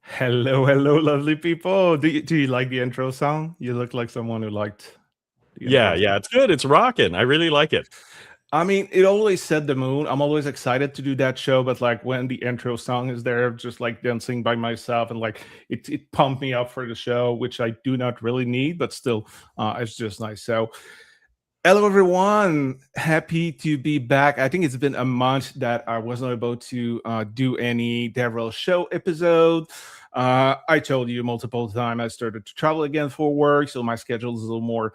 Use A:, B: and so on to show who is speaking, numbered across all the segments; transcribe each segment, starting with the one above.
A: Hello, hello, lovely people. Do you like the intro song? You look like someone who liked the
B: Yeah,
A: intro
B: yeah,
A: song.
B: it's good. It's rocking. I really like it.
A: I mean, it always set the mood. I'm always excited to do that show, but like when the intro song is there, just like dancing by myself and like it pumped me up for the show, which I do not really need, but still, it's just nice. So, hello everyone, happy to be back. I think it's been a month that I wasn't able to do any DevRel show episode. I told you multiple times I started to travel again for work, so my schedule is a little more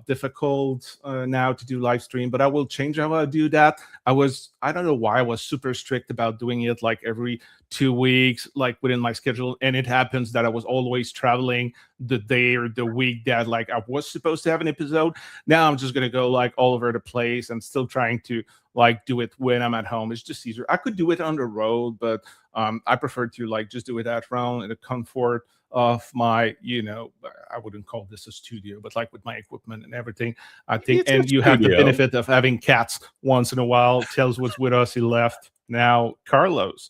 A: difficult now to do live stream, but I will change how I do that. I don't know why I was super strict about doing it like every 2 weeks, like within my schedule, and it happens that I was always traveling the day or the week that like I was supposed to have an episode. Now I'm just gonna go like all over the place and still trying to like do it when I'm at home. It's just easier. I could do it on the road, but I prefer to like just do it at home in the comfort of my, I wouldn't call this a studio, but like with my equipment and everything. I think,
B: It's a
A: and you have the
B: studio.
A: benefit of having cats once in a while. Tells was with us. He left. Now Carlos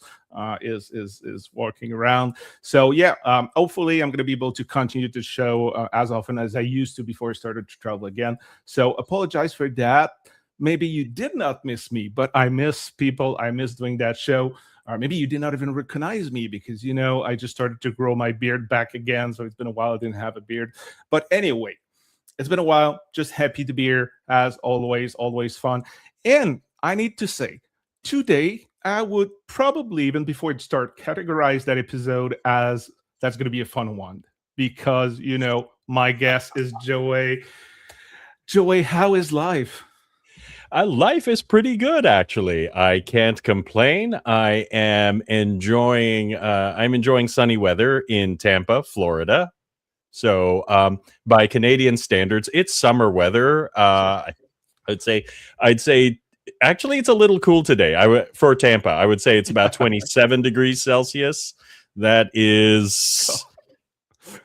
A: is walking around. So yeah, hopefully I'm going to be able to continue the show as often as I used to before I started to travel again. So apologize for that. Maybe you did not miss me, but I miss people. I miss doing that show. Or maybe you did not even recognize me because I just started to grow my beard back again. So it's been a while I didn't have a beard. But anyway, it's been a while. Just happy to be here as always. Always fun. And I need to say, today I would probably, even before it start, categorize that episode as that's going to be a fun one because my guest is Joey. Joey, how is life?
B: Life is pretty good, actually. I can't complain. I am enjoying. I'm enjoying sunny weather in Tampa, Florida. So, by Canadian standards, it's summer weather. I'd say. I'd say. Actually, it's a little cool today. For Tampa, I would say it's about 27 degrees Celsius. That is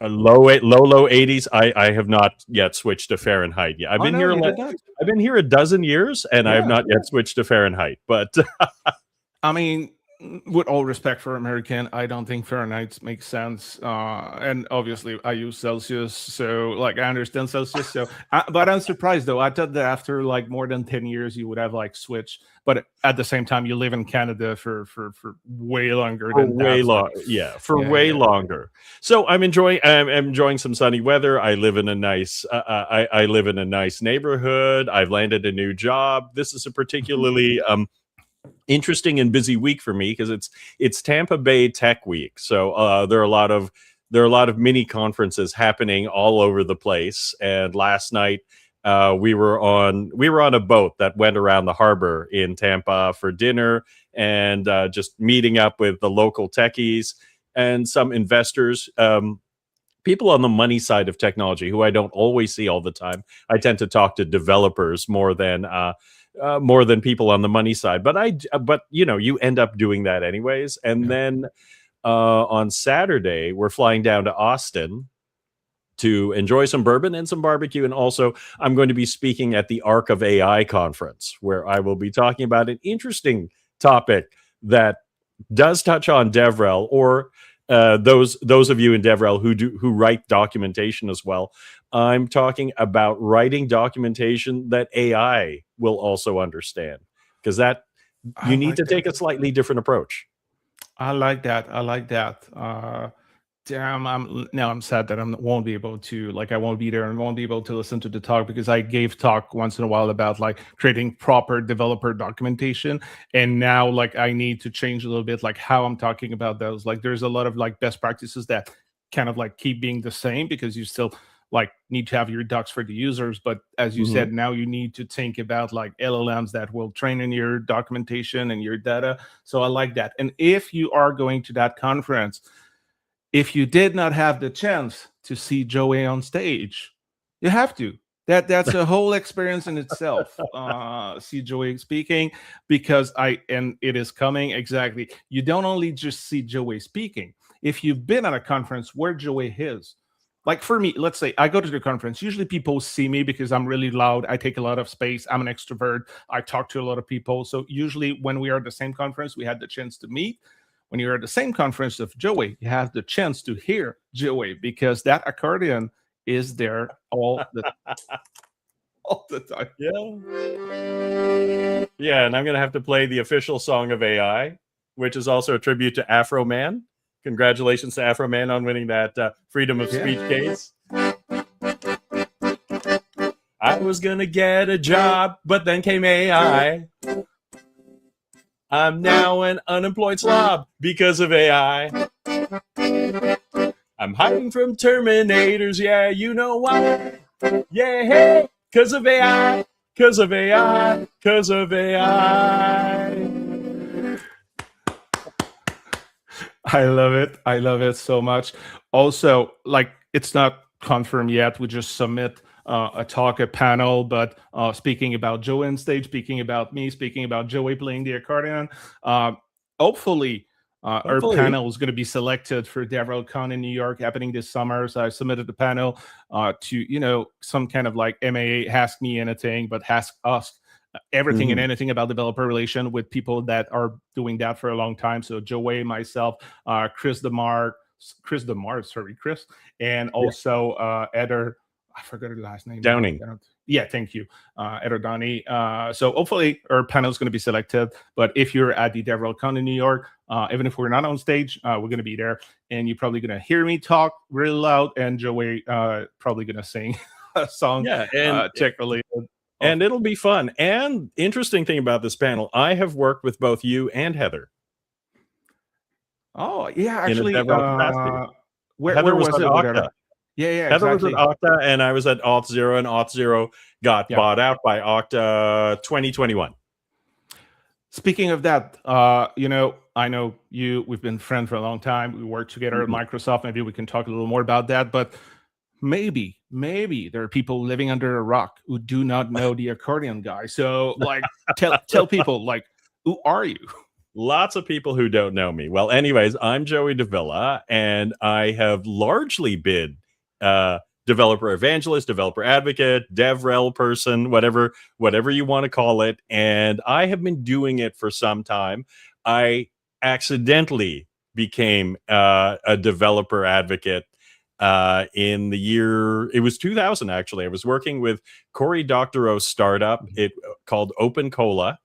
B: a low 80s. I have not yet switched to Fahrenheit. Yeah,
A: Oh no, you did not.
B: I've been here a dozen years, and I have
A: Yeah,
B: not yet switched to Fahrenheit. But
A: I mean, with all respect for American, I don't think Fahrenheit makes sense. And obviously, I use Celsius, so like I understand Celsius. So, but I'm surprised though. I thought that after like more than 10 years, you would have like switched. But at the same time, you live in Canada for way longer
B: for
A: than
B: way
A: that. So,
B: long, yeah, for
A: yeah,
B: way
A: yeah.
B: longer. So I'm enjoying some sunny weather. I live in a nice I live in a nice neighborhood. I've landed a new job. This is a particularly interesting and busy week for me because it's Tampa Bay Tech Week. So there are a lot of mini conferences happening all over the place. And last night we were on a boat that went around the harbor in Tampa for dinner and just meeting up with the local techies and some investors. People on the money side of technology who I don't always see all the time. I tend to talk to developers more than people on the money side. But you end up doing that anyways. And
A: Yeah.
B: then on Saturday, we're flying down to Austin to enjoy some bourbon and some barbecue. And also, I'm going to be speaking at the Arc of AI conference, where I will be talking about an interesting topic that does touch on DevRel or those of you in DevRel who write documentation as well. I'm talking about writing documentation that AI will also understand because that
A: I
B: you need
A: like
B: to
A: that.
B: take a slightly different approach.
A: I like that. I like that. Damn, I'm sad that I won't be able to like I won't be there and won't be able to listen to the talk because I gave talk once in a while about like creating proper developer documentation, and now like I need to change a little bit like how I'm talking about those. Like there's a lot of like best practices that kind of like keep being the same because you still like need to have your docs for the users, but as you
B: Mhm.
A: said, now you need to think about like LLMs that will train in your documentation and your data. So I like that. And if you are going to that conference, if you did not have the chance to see Joey on stage, you have to. That's a whole experience in itself. See Joey speaking because and it is coming exactly. You don't only just see Joey speaking. If you've been at a conference where Joey is, like for me, let's say I go to the conference. Usually people see me because I'm really loud. I take a lot of space. I'm an extrovert. I talk to a lot of people. So usually when we are at the same conference, we had the chance to meet. when you're at the same conference of Joey, you have the chance to hear Joey because that accordion is there all the time.
B: Yeah, and I'm gonna have to play the official song of AI, which is also a tribute to Afro Man. Congratulations to Afro Man on winning that freedom of speech case. I was gonna get a job, but then came AI. I'm now an unemployed slob because of AI. I'm hiding from Terminators, yeah, you know why. Yeah, hey, cause of AI, cause of AI, cause of AI.
A: I love it. I love it so much. Also, like, it's not confirmed yet. We just submit a talk, a panel, but speaking about Joey on stage, speaking about me, speaking about Joey playing the accordion. Hopefully, our panel is going to be selected for DevRel Con in New York happening this summer. So I submitted the panel to, some kind of like MAA, ask me anything, but ask us everything and anything about developer relation with people that are doing that for a long time. So Joey, myself, Chris, and also Eder. I forgot her last name.
B: Downing.
A: Yeah, thank you, Eder Donnie. So hopefully our panel is going to be selected. But if you're at the DevRel Con in New York, even if we're not on stage, we're going to be there, and you're probably going to hear me talk really loud, and Joey probably going to sing a song.
B: And
A: tech related.
B: And it'll be fun. And interesting thing about this panel, I have worked with both you and Heather.
A: Oh, yeah, actually,
B: Heather
A: where
B: was
A: it?
B: at Okta.
A: Yeah,
B: Heather
A: exactly.
B: was at Okta, and I was at Auth0, and Auth0 got bought out by Okta 2021.
A: Speaking of that, I know we've been friends for a long time. We worked together at Microsoft. Maybe we can talk a little more about that, but maybe there are people living under a rock who do not know the accordion guy. So, like, tell people, like, who are you?
B: Lots of people who don't know me. Well, anyways, I'm Joey Davila, and I have largely been developer evangelist, developer advocate, DevRel person, whatever you want to call it. And I have been doing it for some time. I accidentally became a developer advocate in the year, it was 2000, actually. I was working with Cory Doctorow's startup, called Open Cola.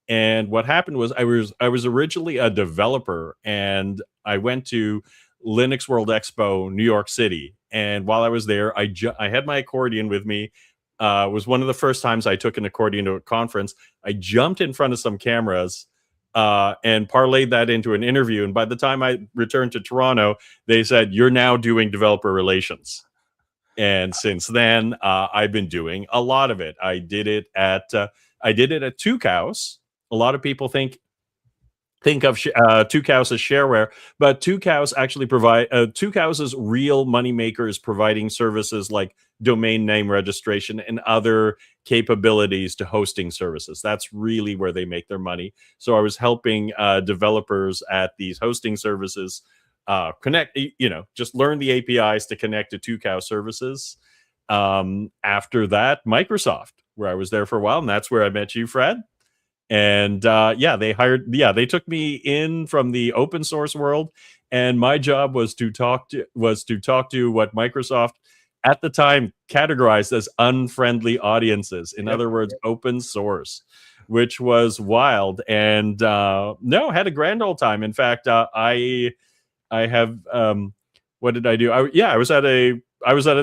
B: And what happened was I was originally a developer, and I went to Linux World Expo, New York City. And while I was there, I had my accordion with me. It was one of the first times I took an accordion to a conference. I jumped in front of some cameras and parlayed that into an interview. And by the time I returned to Toronto, they said, "You're now doing developer relations." And since then, I've been doing a lot of it. I did it at Two Cows. A lot of people think of Two Cows as shareware, but Two Cows actually provide Two Cows' real moneymaker is providing services like domain name registration and other capabilities to hosting services. That's really where they make their money. So I was helping developers at these hosting services connect, just learn the APIs to connect to Two Cow services. After that, Microsoft, where I was there for a while, and that's where I met you, Fred. And they took me in from the open source world, and my job was to talk to what Microsoft at the time categorized as unfriendly audiences. In other words, open source, which was wild. And had a grand old time. In fact, I have what did I do? I was at a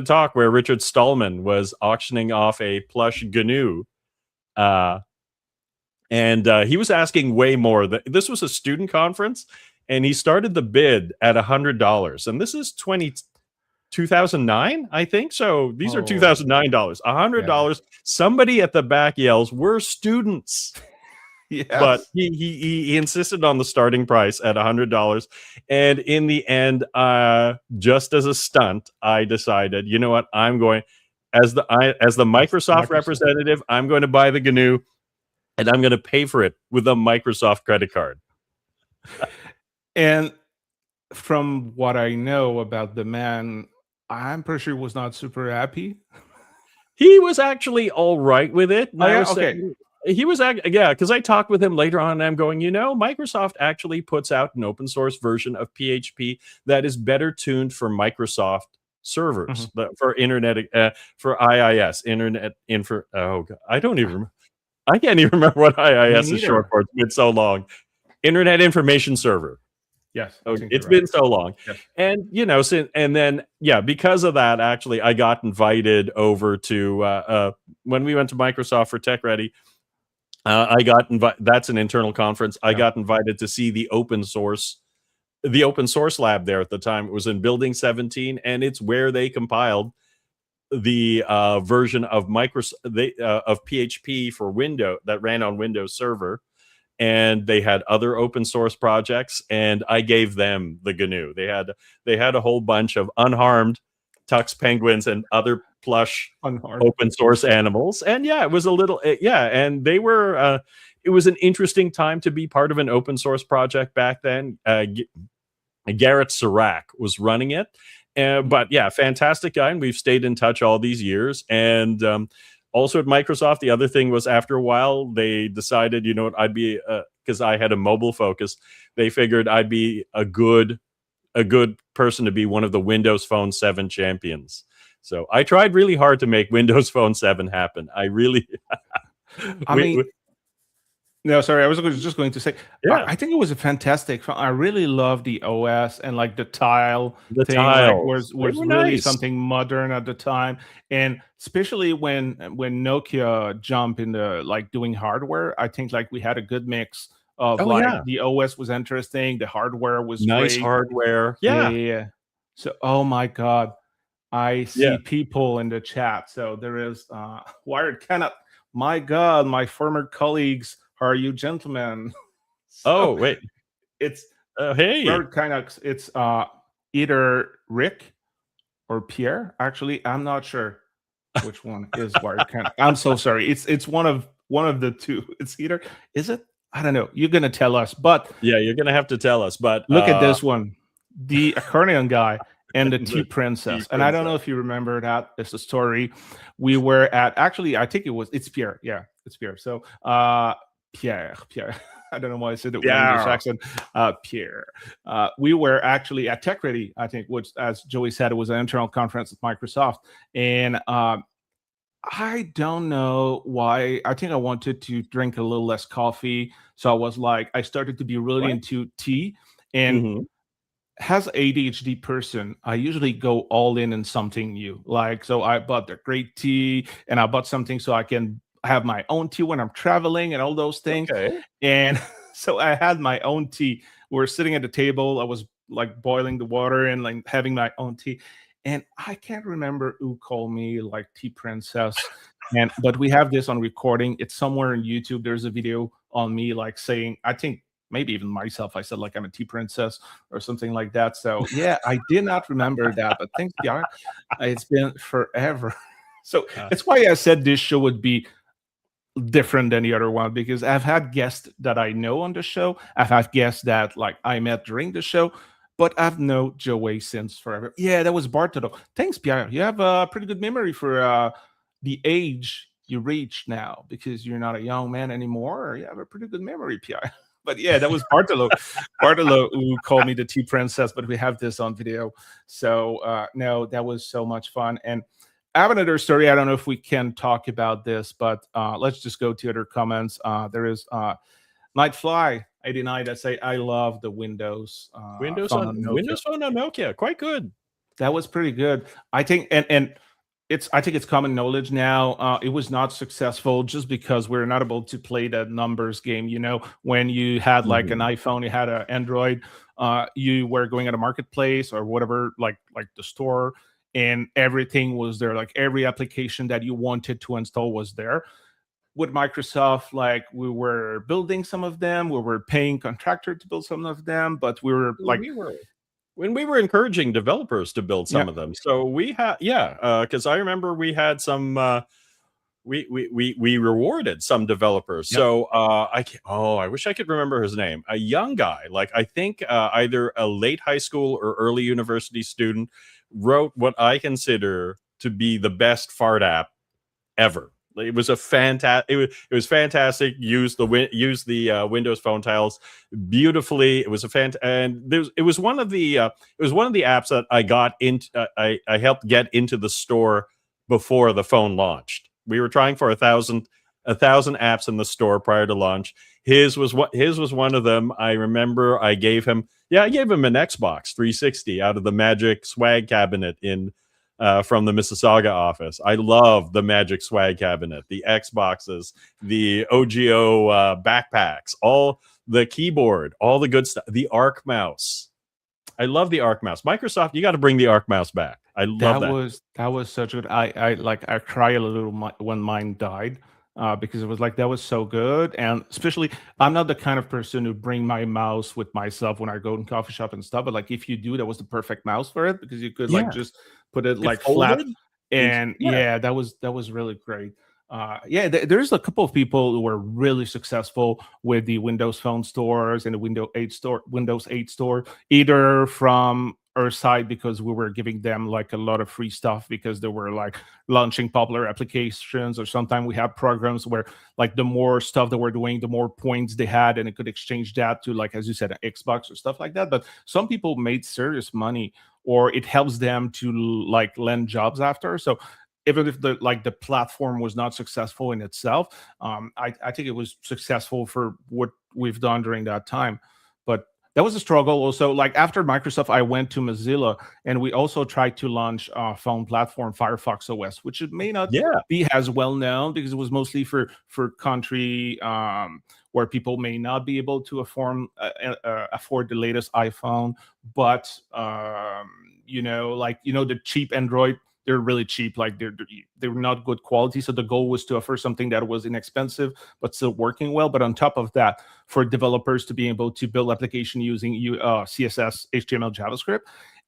B: talk where Richard Stallman was auctioning off a plush GNU. And he was asking way more. This was a student conference, and he started the bid at $100. And this is 2009, I think. So these are $2009. $100. Somebody at the back yells, "We're students." Yes. But he insisted on the starting price at $100. And in the end, just as a stunt, I decided, you know what? I'm going, as the Microsoft representative, I'm going to buy the GNU. And I'm going to pay for it with a Microsoft credit card.
A: And from what I know about the man, I'm pretty sure he was not super happy.
B: He was actually all right with it. He was, yeah, because I talked with him later on, and I'm going, Microsoft actually puts out an open source version of PHP that is better tuned for Microsoft servers, for internet, for IIS, Internet Info. Oh, God, I can't even remember what IIS is short for. It's been so long. Internet Information Server.
A: Yes,
B: Oh, it's been so long.
A: Yes.
B: And because of that, actually, I got invited over to when we went to Microsoft for Tech Ready. I got invited. That's an internal conference. I got invited to see the open source lab there at the time. It was in Building 17, and it's where they compiled the version of of PHP for Windows that ran on Windows Server. And they had other open source projects, and I gave them the GNU. They had a whole bunch of unharmed Tux penguins and other plush open source animals. And yeah, it was a little and they were it was an interesting time to be part of an open source project back then. Garrett Sirac was running it. But yeah, fantastic guy, and we've stayed in touch all these years. And also at Microsoft, the other thing was, after a while, they decided, I'd be, because I had a mobile focus, they figured I'd be a good person to be one of the Windows Phone 7 champions. So I tried really hard to make Windows Phone 7 happen. I really...
A: No, sorry. I was just going to say, I think it was a fantastic. I really love the OS and like the tile thing. Like, was really nice. Something modern at the time, and especially when Nokia jumped into like doing hardware. I think like we had a good mix of the OS was interesting, the hardware was
B: nice,
A: great.
B: Hardware.
A: Yeah. So, oh my God, I see people in the chat. So there is Wired cannot. My God, my former colleagues. How are you, gentlemen?
B: So wait,
A: it's
B: hey,
A: it's either Rick or Pierre. Actually, I'm not sure which one is Wired. I'm so sorry. It's one of the two. It's either, is it? I don't know. You're gonna tell us, but
B: yeah, you're gonna have to tell us. But
A: look at this one, the accordion guy and the Tea Princess. And I don't know if you remember that. It's a story. We were at, actually, I think it's Pierre. Yeah, it's Pierre. So Pierre. I don't know why I said it with English accent. Pierre. We were actually at Tech Ready, I think, which, as Joey said, it was an internal conference at Microsoft. And I don't know why. I think I wanted to drink a little less coffee. So I was like, I started to be really into tea. And as ADHD person, I usually go all in something new. Like, so I bought the great tea, and I bought something so I can have my own tea when I'm traveling and all those things. And so I had my own tea. We were sitting at the table. I was like boiling the water and like having my own tea. And I can't remember who called me like Tea Princess. But we have this on recording. It's somewhere in YouTube. There's a video on me like saying, I think maybe even myself, I said like I'm a Tea Princess or something like that. So yeah, I did not remember that. But thanks, Pierre. It's been forever. So that's why I said this show would be different than the other one, because I've had guests that I know on the show. I've had guests that like I met during the show, but I've known Joey since forever. Yeah, that was Bartolo. Thanks, Pierre. You have a pretty good memory for the age you reach now, because you're not a young man anymore. You have a pretty good memory, Pierre. But yeah, that was Bartolo. Bartolo who called me the Tea Princess, but we have this on video. So no, that was so much fun. And I have another story. I don't know if we can talk about this, but let's just go to other comments. There is Nightfly 89 that say, I love the Windows phone on
B: Nokia. Quite good.
A: That was pretty good. I think, and I think it's common knowledge now. It was not successful just because we're not able to play that numbers game. When you had like an iPhone, you had an Android, you were going at a marketplace or whatever, like the store, and everything was there. Like every application that you wanted to install was there. With Microsoft, like we were building some of them, we were paying contractor to build some of them, but we were
B: when we were encouraging developers to build some of them. So we had, because I remember we had some, we rewarded some developers. So I wish I could remember his name. A young guy, like I think either a late high school or early university student, wrote what I consider to be the best fart app ever. It was a fantastic. It was fantastic. Use the Windows Phone tiles beautifully. It was it was one of the apps that I got into. I helped get into the store before the phone launched. We were trying for a thousand apps in the store prior to launch. His was one of them. I remember I gave him an Xbox 360 out of the Magic Swag cabinet from the Mississauga office. I love the Magic Swag cabinet, the Xboxes, the OGO backpacks, all the keyboard, all the good stuff, the Arc mouse. I love the Arc mouse. Microsoft, you got to bring the Arc mouse back. I love that.
A: That was such good. I cry a little when mine died. Because it was like that was so good, and especially I'm not the kind of person who bring my mouse with myself when I go in coffee shop and stuff. But like if you do, that was the perfect mouse for it because you could like just put it like flat, and that was really great. There's a couple of people who were really successful with the Windows Phone stores and the Windows 8 store, either from our side because we were giving them like a lot of free stuff because they were like launching popular applications, or sometimes we have programs where like the more stuff that we're doing, the more points they had, and it could exchange that to, like as you said, an Xbox or stuff like that. But some people made serious money, or it helps them to like land jobs after. So even if the platform was not successful in itself, I think it was successful for what we've done during that time. But that was a struggle also. Like after Microsoft, I went to Mozilla, and we also tried to launch a phone platform, Firefox OS, which it may not be as well known because it was mostly for country where people may not be able to afford the latest iPhone. But the cheap Android, they're really cheap. Like they're not good quality. So the goal was to offer something that was inexpensive but still working well. But on top of that, for developers to be able to build application using CSS, HTML, JavaScript.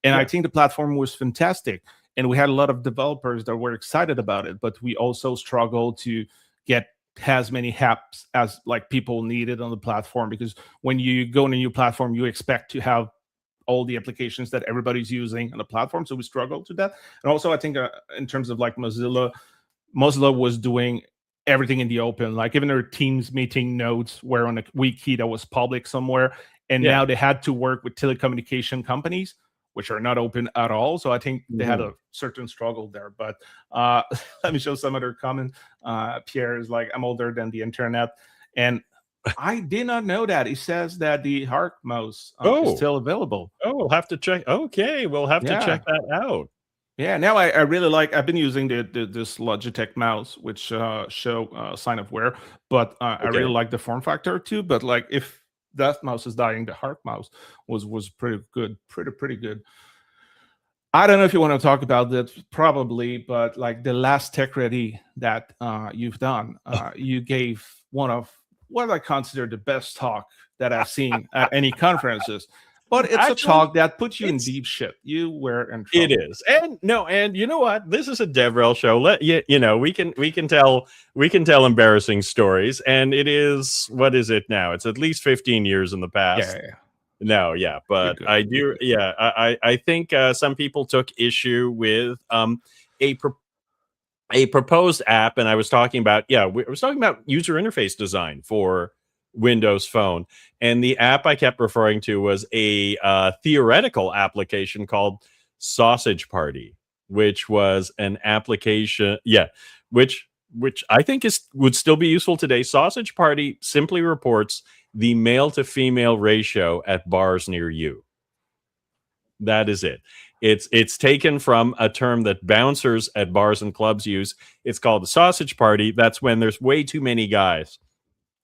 A: And I think the platform was fantastic. And we had a lot of developers that were excited about it, but we also struggled to get as many apps as like people needed on the platform, because when you go on a new platform, you expect to have all the applications that everybody's using on the platform. So we struggled to that. And also I think in terms of like Mozilla was doing everything in the open. Like even their Teams meeting notes were on a wiki that was public somewhere. And now they had to work with telecommunication companies, which are not open at all. So I think they had a certain struggle there. But let me show some other comment. Pierre is like, I'm older than the internet. And I did not know that. He says that the Arc mouse is still available.
B: Oh, we'll have to check. Okay, we'll have to check that out.
A: Yeah, now I really like. I've been using this Logitech mouse, which show sign of wear, but I really like the form factor too. But like, if that mouse is dying, the Arc mouse was pretty good, pretty good. I don't know if you want to talk about that, probably, but like the last Tech Ready that you've done, you gave one of what I consider the best talk that I've seen at any conferences. But it's actually a talk that puts you in deep shit. You were in trouble.
B: It is. And you know what? This is a DevRel show. We can tell embarrassing stories. And it is, what is it now? It's at least 15 years in the past.
A: Yeah.
B: No, yeah. But I do, I think some people took issue with a proposed app, and I was talking about user interface design for Windows Phone, and the app I kept referring to was a theoretical application called Sausage Party, which was an application, which I think would still be useful today. Sausage Party simply reports the male to female ratio at bars near you. That is it. It's taken from a term that bouncers at bars and clubs use. It's called the sausage party. That's when there's way too many guys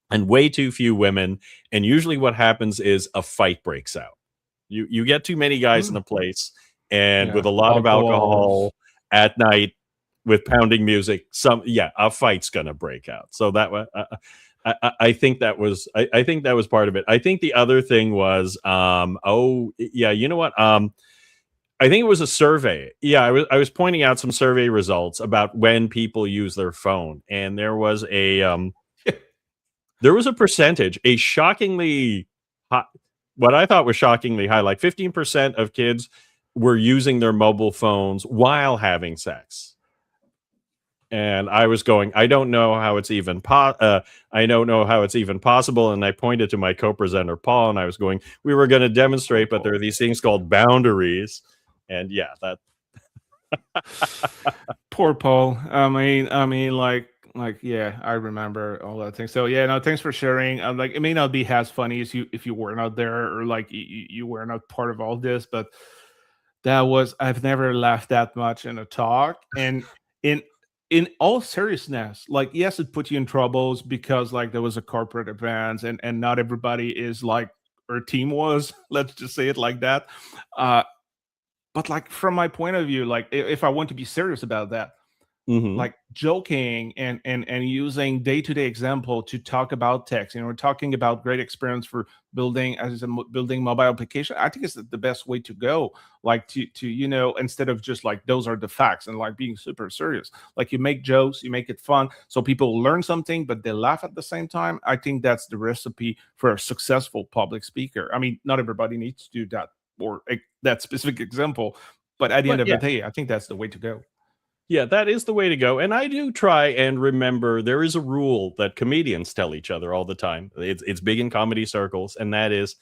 B: and way too few women. And usually what happens is a fight breaks out. You get too many guys in a place, and with a lot of alcohol at night with pounding music, a fight's gonna break out. So that I think that was part of it. I think the other thing was you know what? I think it was a survey. Yeah, I was pointing out some survey results about when people use their phone, and there was a percentage, a shockingly high, what I thought was shockingly high, like 15% of kids were using their mobile phones while having sex. And I was going, I don't know how it's even I don't know how it's even possible. And I pointed to my co-presenter Paul, and I was going, we were going to demonstrate, but there are these things called boundaries. And yeah, that
A: Poor Paul. Like, yeah, I remember all that thing. So yeah, no, thanks for sharing. Like, it may not be as funny as you if you were not there, or like you were not part of all this, but I've never laughed that much in a talk. And in in all seriousness, like, yes, it put you in troubles because like there was a corporate event, and not everybody is like our team was. Let's just say it like that. Uh, but like from my point of view, like if I want to be serious about that,
B: Mhm.
A: like joking and using day-to-day example to talk about text, we're talking about great experience for building building mobile application. I think it's the best way to go, like to instead of just like those are the facts and like being super serious, like you make jokes, you make it fun so people learn something but they laugh at the same time. I think that's the recipe for a successful public speaker. I mean, not everybody needs to do that, or that specific example, but at the end
B: But
A: of
B: yeah,
A: the day, I think that's the way to go.
B: yeah, that is the way to go. And I do try and remember there is a rule that comedians tell each other all the time. It's big in comedy circles, and that is,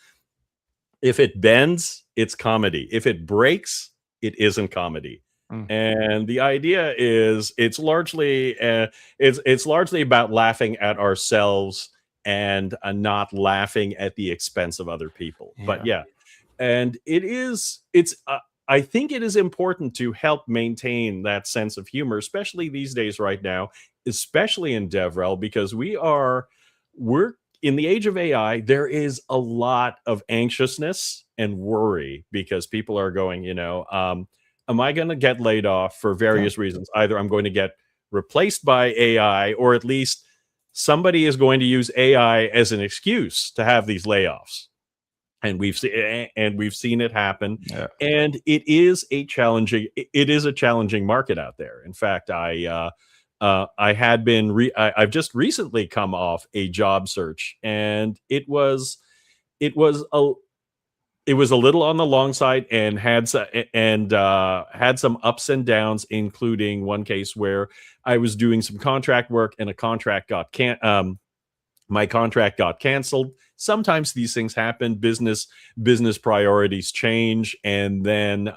B: if it bends, it's comedy. If it breaks, it isn't comedy.
A: Mm.
B: And the idea is it's largely about laughing at ourselves and not laughing at the expense of other people. But
A: Yeah.
B: yeah, and it's I think it is important to help maintain that sense of humor, especially these days right now, especially in DevRel, because we're in the age of AI. There is a lot of anxiousness and worry because people are going, am I going to get laid off for
A: Yeah.
B: various reasons? Either I'm going to get replaced by AI, or at least somebody is going to use AI as an excuse to have these layoffs. And we've seen it happen.
A: Yeah.
B: And it is a challenging market out there. In fact, I've just recently come off a job search, and it was a it was a little on the long side, and had some ups and downs, including one case where I was doing some contract work, and my contract got canceled. Sometimes these things happen. Business priorities change, and then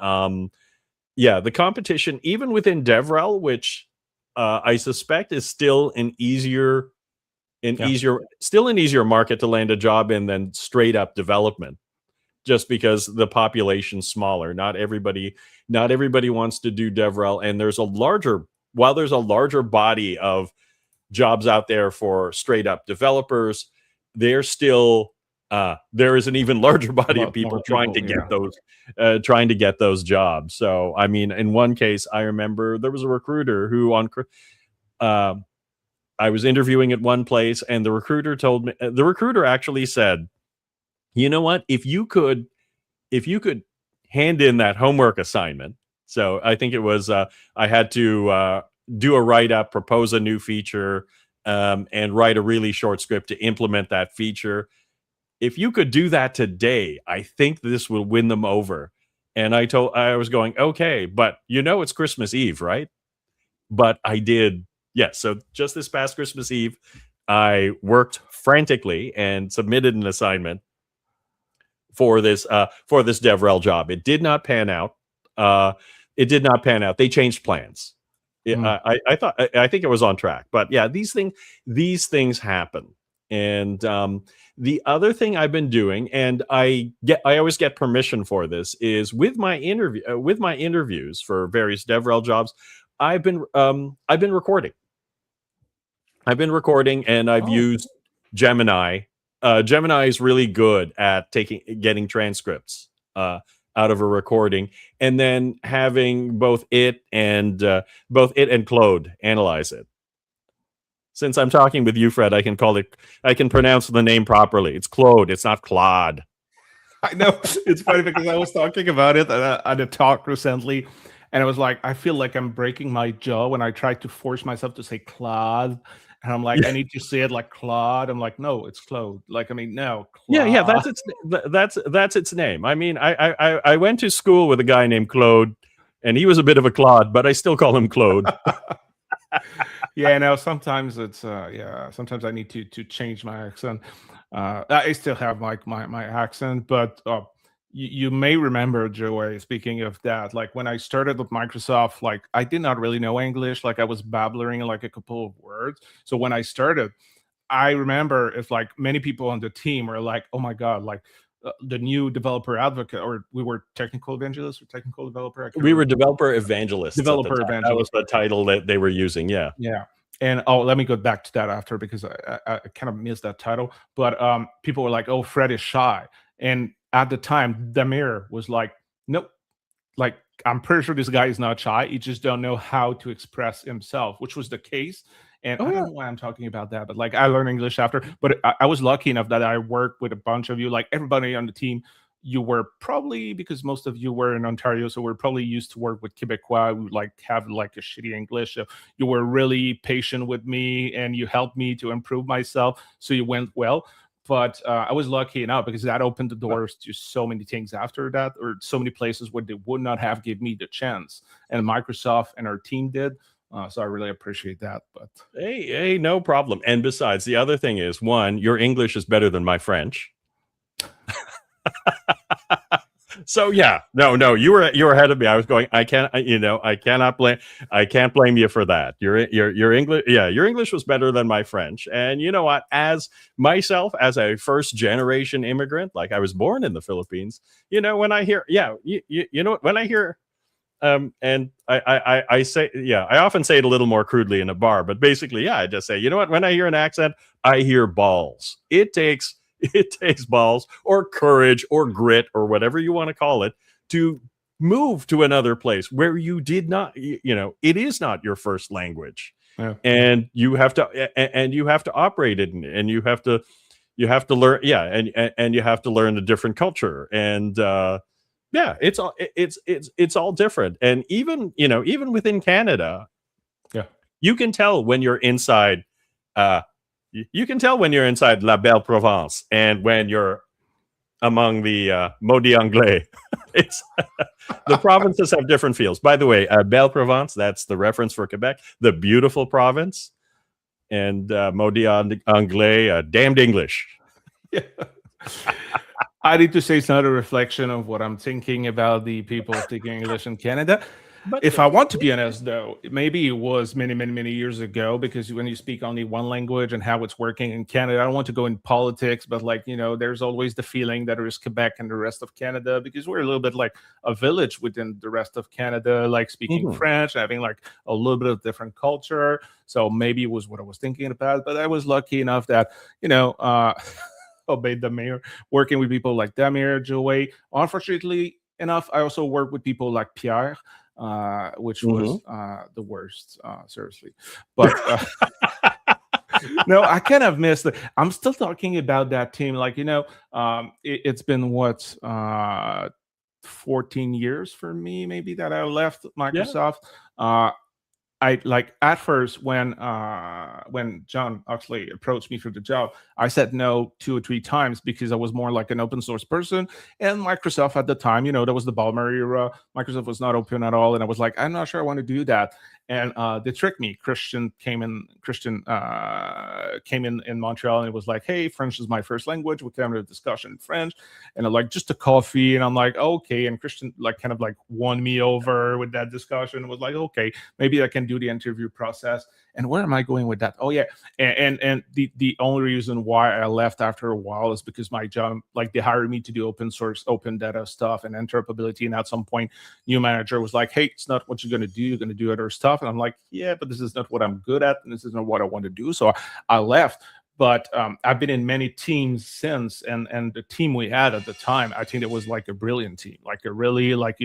B: yeah, the competition, even within DevRel, which I suspect is still
A: Yeah.
B: an easier market to land a job in than straight up development, just because the population's smaller. Not everybody wants to do DevRel, and while there's a larger body of jobs out there for straight up developers, there is an even larger
A: A
B: body of
A: lot more
B: people trying
A: people.
B: to
A: Yeah.
B: get those jobs. So I mean, in one case, I remember there was a recruiter who uh, I was interviewing at one place, and the recruiter actually said, you know what, if you could hand in that homework assignment. So I think it was I had to do a write up, propose a new feature, and write a really short script to implement that feature. If you could do that today, I think this will win them over. And I was going, okay, but it's Christmas Eve, right? But I did. Yes. So just this past Christmas Eve, I worked frantically and submitted an assignment for this DevRel job. It did not pan out. They changed plans.
A: Mm.
B: I think it was on track, but yeah, these things happen. And the other thing I've been doing, and I always get permission for this, is with my interviews for various DevRel jobs, I've been recording. And I've
A: Oh.
B: used Gemini. Gemini is really good at getting transcripts out of a recording, and then having both it and Claude analyze it. Since I'm talking with you, Fred, I can pronounce the name properly. It's Claude. It's not Claude.
A: I know, it's funny because I was talking about it at a talk recently, and I was like, I feel like I'm breaking my jaw when I try to force myself to say Claude, and I'm like, I need to say it like Claude. I'm like, no, it's Claude. Like, I mean, no,
B: Yeah,
A: Claude.
B: that's its name. I mean, I went to school with a guy named Claude, and he was a bit of a clod, but I still call him Claude.
A: Yeah, no, sometimes it's sometimes I need to change my accent. I still have my accent, but you may remember, Joey, speaking of that, like when I started with Microsoft, like I did not really know English, like I was babbling like a couple of words. So when I started, I remember if like many people on the team were like, "Oh my god!" Like the new developer advocate, or we were technical evangelists or technical developer. I can't
B: We were
A: remember.
B: developer evangelists at the
A: Developer
B: time. That was
A: evangelist.
B: the title that they were using. Yeah.
A: Yeah. And let me go back to that after because I kind of missed that title. But people were like, "Oh, Fred is shy," and at the time, Damir was like, "Nope." Like I'm pretty sure this guy is not shy. He just don't know how to express himself, which was the case. And
B: Oh
A: I
B: yeah.
A: don't know why I'm talking about that, but like I learned English after. But I was lucky enough that I worked with a bunch of you, like everybody on the team. You were probably because most of you were in Ontario, so we're probably used to work with Quebecois who like have like a shitty English. So you were really patient with me, and you helped me to improve myself. So you went well. But I was lucky enough because that opened the doors to so many things after that, or so many places where they would not have given me the chance. And Microsoft and our team did. So I really appreciate that. But
B: Hey, no problem. And besides, the other thing is, one, your English is better than my French. So yeah, no, you were ahead of me. I was going. I can't. I can't blame you for that. Your English. Yeah, your English was better than my French. And you know what? As myself, as a first generation immigrant, like I was born in the Philippines. When I hear, when I hear, and I say, yeah, I often say it a little more crudely in a bar, but basically, yeah, I just say, you know what? When I hear an accent, I hear balls. It takes balls or courage or grit or whatever you want to call it to move to another place where you did not, it is not your first language,
A: yeah,
B: and you have to operate it, and you have to learn, yeah, and you have to learn a different culture, and yeah, it's all different, and even within Canada,
A: yeah,
B: you can tell when you're inside. You can tell when you're inside La Belle Provence and when you're among the Maudit Anglais. It's the provinces have different feels. By the way, Belle Provence, that's the reference for Quebec, the beautiful province, and Maudit Anglais, damned English.
A: yeah. I need to say it's not a reflection of what I'm thinking about the people speaking English in Canada.
B: But
A: If I want to be honest, though, maybe it was many, many, many years ago because when you speak only one language and how it's working in Canada, I don't want to go in politics, but like, there's always the feeling that there's Quebec and the rest of Canada because we're a little bit like a village within the rest of Canada, like speaking French, having like a little bit of different culture. So maybe it was what I was thinking about, but I was lucky enough that, obeyed the mayor, working with people like Damir, Joey. Unfortunately enough, I also work with people like Pierre, which was the worst, seriously. But no, I kind of missed it. I'm still talking about that team. Like, it's been what, 14 years for me, maybe that I left
B: yeah,
A: Microsoft. I like at first when John Oxley approached me for the job, I said no 2 or 3 times because I was more like an open source person. And Microsoft at the time, that was the Ballmer era. Microsoft was not open at all, and I was like, I'm not sure I want to do that. And they tricked me. Christian came in in Montreal and it was like, hey, French is my first language. We can have a discussion in French, and like just a coffee, and I'm like, okay. And Christian like kind of like won me over with that discussion. It was like, okay, maybe I can do the interview process. And where am I going with that? Oh yeah, and the only reason why I left after a while is because my job, like they hired me to do open source, open data stuff and interoperability. And at some point, new manager was like, hey, it's not what you're going to do. You're going to do other stuff. And I'm like, yeah, but this is not what I'm good at, and this is not what I want to do. So I left. But I've been in many teams since, and the team we had at the time, I think it was like a brilliant team, like a really like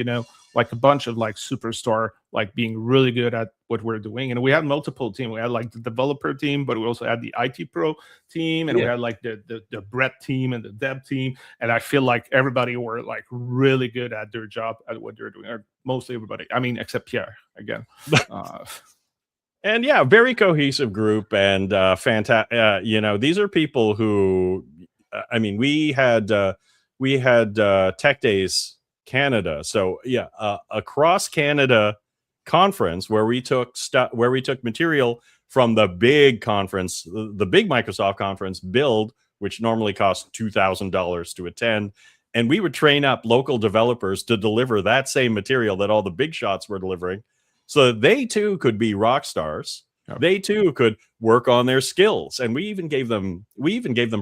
A: like a bunch of like superstar, like being really good at what we're doing. And we had multiple teams. We had like the developer team, but we also had the IT pro team, and we had like the Brett team and the dev team. And I feel like everybody were like really good at their job at what they're doing, or mostly everybody. I mean, except Pierre again.
B: And yeah, very cohesive group, and fantastic. These are people who, I mean, we had Tech Days Canada, so yeah, across Canada, conference where we took material from the big conference, the big Microsoft conference Build, which normally costs $2,000 to attend. And we would train up local developers to deliver that same material that all the big shots were delivering, so that they too could be rock stars. Yep. They too could work on their skills. And we even gave them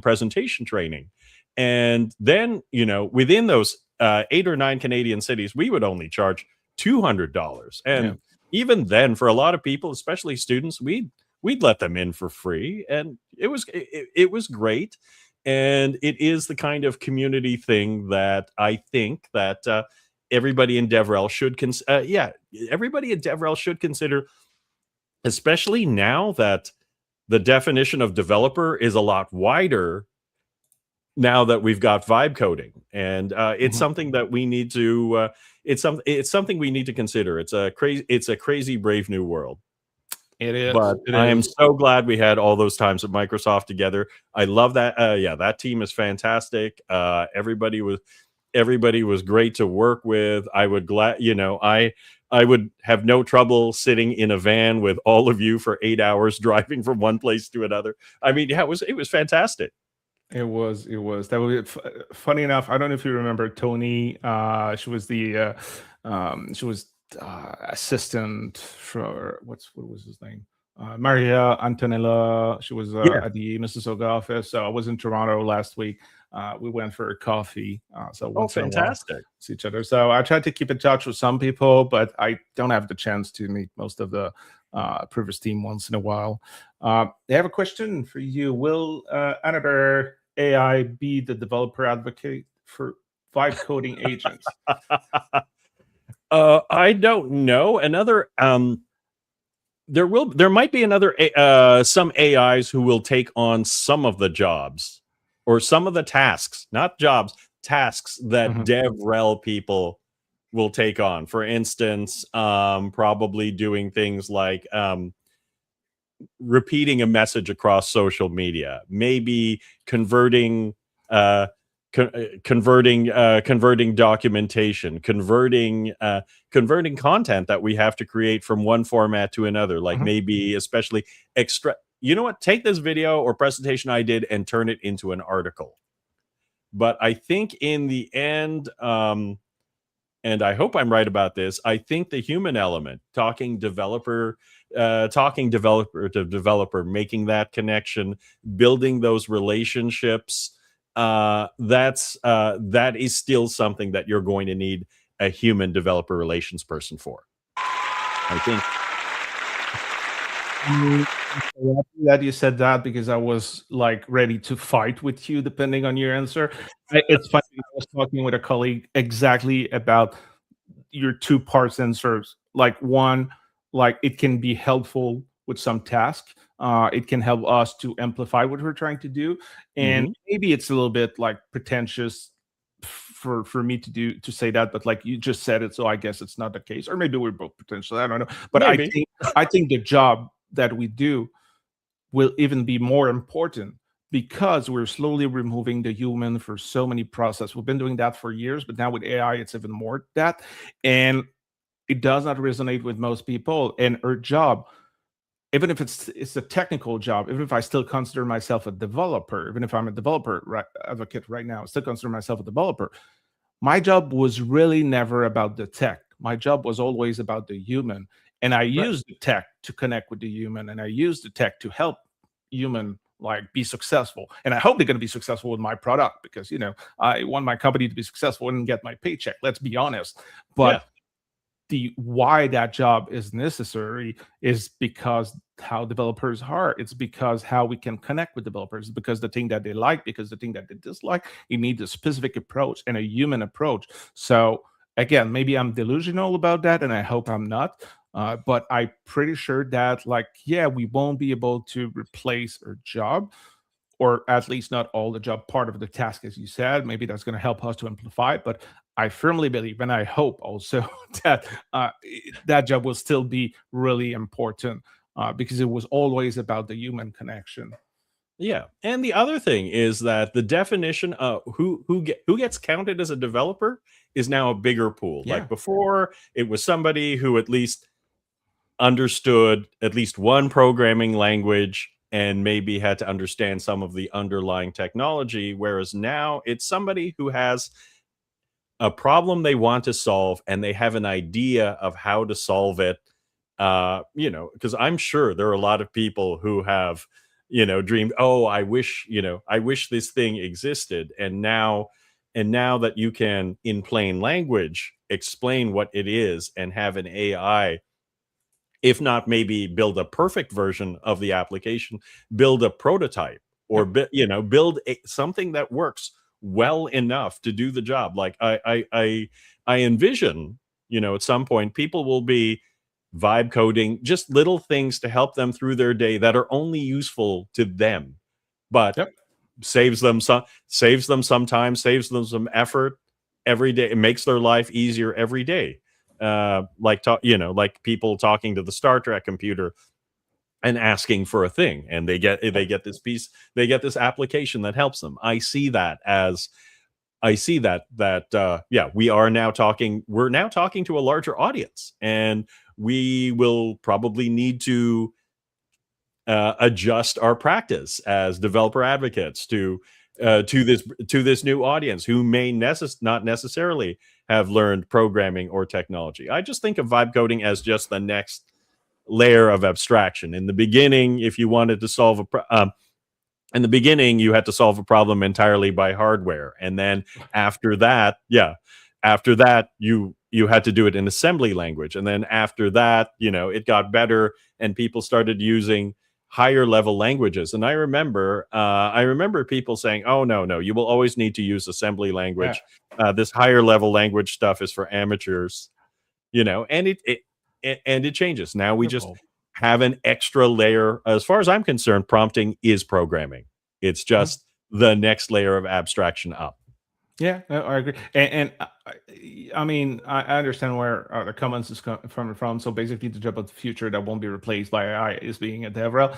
B: presentation training. And then, within those 8 or 9 Canadian cities, we would only charge $200. And even then, for a lot of people, especially students, we'd let them in for free. And it was great. And it is the kind of community thing that I think that everybody in DevRel should consider, especially now that the definition of developer is a lot wider now that we've got vibe coding. And it's something that we need to it's something we need to consider. It's a crazy brave new world.
A: It is.
B: But I am so glad we had all those times at Microsoft together. I love that. That team is fantastic. Everybody was great to work with. I would I would have no trouble sitting in a van with all of you for 8 hours driving from one place to another. I mean, it was fantastic.
A: It was. That was funny enough. I don't know if you remember Tony. She was the assistant for what was his name? Maria Antonella. She was at the Mississauga office. So I was in Toronto last week. We went for a coffee. So once in a while, see each other. So I tried to keep in touch with some people, but I don't have the chance to meet most of the previous team once in a while. I have a question for you. Will another AI be the developer advocate for vibe coding agents?
B: I don't know. There might be some AIs who will take on some of the jobs or some of the tasks, not jobs, tasks that DevRel people will take on. For instance, probably doing things like repeating a message across social media, maybe converting documentation, converting content that we have to create from one format to another, like maybe especially take this video or presentation I did and turn it into an article. But I think in the end, and I hope I'm right about this, I think the human element, talking developer to developer, making that connection, building those relationships, that is still something that you're going to need a human developer relations person for, I think.
A: That you said that, because I was like ready to fight with you depending on your answer. It's funny, I was talking with a colleague exactly about your 2 parts answers. Like one, like it can be helpful with some task. It can help us to amplify what we're trying to do. And maybe it's a little bit like pretentious for me to say that, but like you just said it, so I guess it's not the case. Or maybe we're both pretentious, I don't know. But maybe. I think the job that we do will even be more important, because we're slowly removing the human for so many processes. We've been doing that for years, but now with AI, it's even more that. And it does not resonate with most people. And our job, even if it's a technical job, even if I still consider myself a developer, even if I'm a developer advocate right now, I still consider myself a developer. My job was really never about the tech. My job was always about the human. And I use the tech to connect with the human, and I use the tech to help human like be successful. And I hope they're going to be successful with my product, because I want my company to be successful and get my paycheck. Let's be honest. But the why that job is necessary is because how developers are. It's because how we can connect with developers, because the thing that they like, because the thing that they dislike, you need a specific approach and a human approach. So again, maybe I'm delusional about that, and I hope I'm not. But I'm pretty sure that we won't be able to replace our job, or at least not all the job, part of the task, as you said. Maybe that's going to help us to amplify it. But I firmly believe, and I hope also, that that job will still be really important, because it was always about the human connection.
B: Yeah, and the other thing is that the definition of who gets counted as a developer is now a bigger pool.
A: Yeah.
B: Like before, it was somebody who at least understood at least one programming language and maybe had to understand some of the underlying technology, whereas now it's somebody who has a problem they want to solve and they have an idea of how to solve it. Because I'm sure there are a lot of people who have, dreamed, oh, I wish this thing existed. And now that you can, in plain language, explain what it is and have an AI, if not maybe build a perfect version of the application, build a prototype, or build something that works well enough to do the job. Like I envision, at some point people will be vibe coding just little things to help them through their day that are only useful to them, but
A: Yep.
B: saves them some time, saves them some effort every day. It makes their life easier every day. Like people talking to the Star Trek computer and asking for a thing, and they get this application that helps them. I see that we're now talking to a larger audience, and we will probably need to adjust our practice as developer advocates to this new audience who may not necessarily have learned programming or technology. I just think of vibe coding as just the next layer of abstraction. In the beginning, if you wanted to solve in the beginning, you had to solve a problem entirely by hardware, and then after that, you had to do it in assembly language, and then after that, it got better, and people started using higher level languages. And I remember people saying, "Oh, no, you will always need to use assembly language. This higher level language stuff is for amateurs." And it changes. Now we just have an extra layer. As far as I'm concerned, prompting is programming. It's just the next layer of abstraction up.
A: Yeah, I agree. And I mean, I understand where the comments is coming from. So basically, the job of the future that won't be replaced by AI is being a DevRel.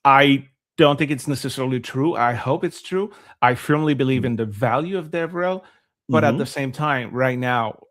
A: I don't think it's necessarily true. I hope it's true. I firmly believe in the value of DevRel, but at the same time, right now,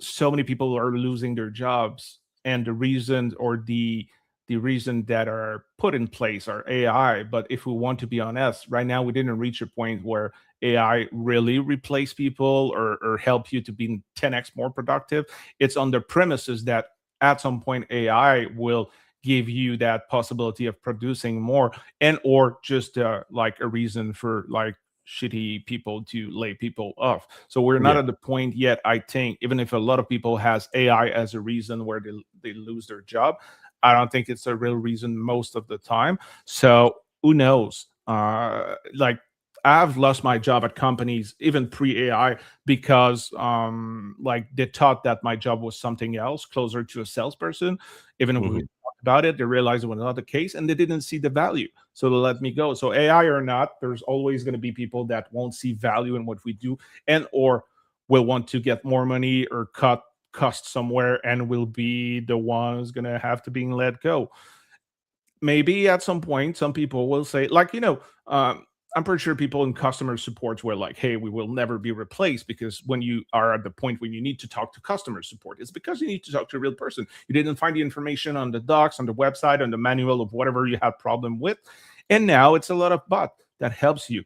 A: so many people are losing their jobs, and the reason or the reason that are put in place are AI. But if we want to be honest, right now we didn't reach a point where AI really replace people or help you to be 10x more productive. It's on the premises that at some point AI will give you that possibility of producing more, and or just like a reason for like shitty people to lay people off. So we're not
B: Yeah.
A: at the point yet, I think, even if a lot of people has AI as a reason where they lose their job, I don't think it's a real reason most of the time. So who knows? Like I've lost my job at companies even pre-AI because like they thought that my job was something else, closer to a salesperson. Even when we
B: Mhm.
A: talked about it, they realized it was not the case and they didn't see the value. So they let me go. So AI or not, there's always going to be people that won't see value in what we do, and or will want to get more money or cut cost somewhere, and will be the ones going to have to being let go. Maybe at some point some people will say, like, I'm pretty sure people in customer supports were like, hey, we will never be replaced, because when you are at the point when you need to talk to customer support, it's because you need to talk to a real person. You didn't find the information on the docs, on the website, on the manual of whatever you have problem with, and now it's a lot of bot that helps you.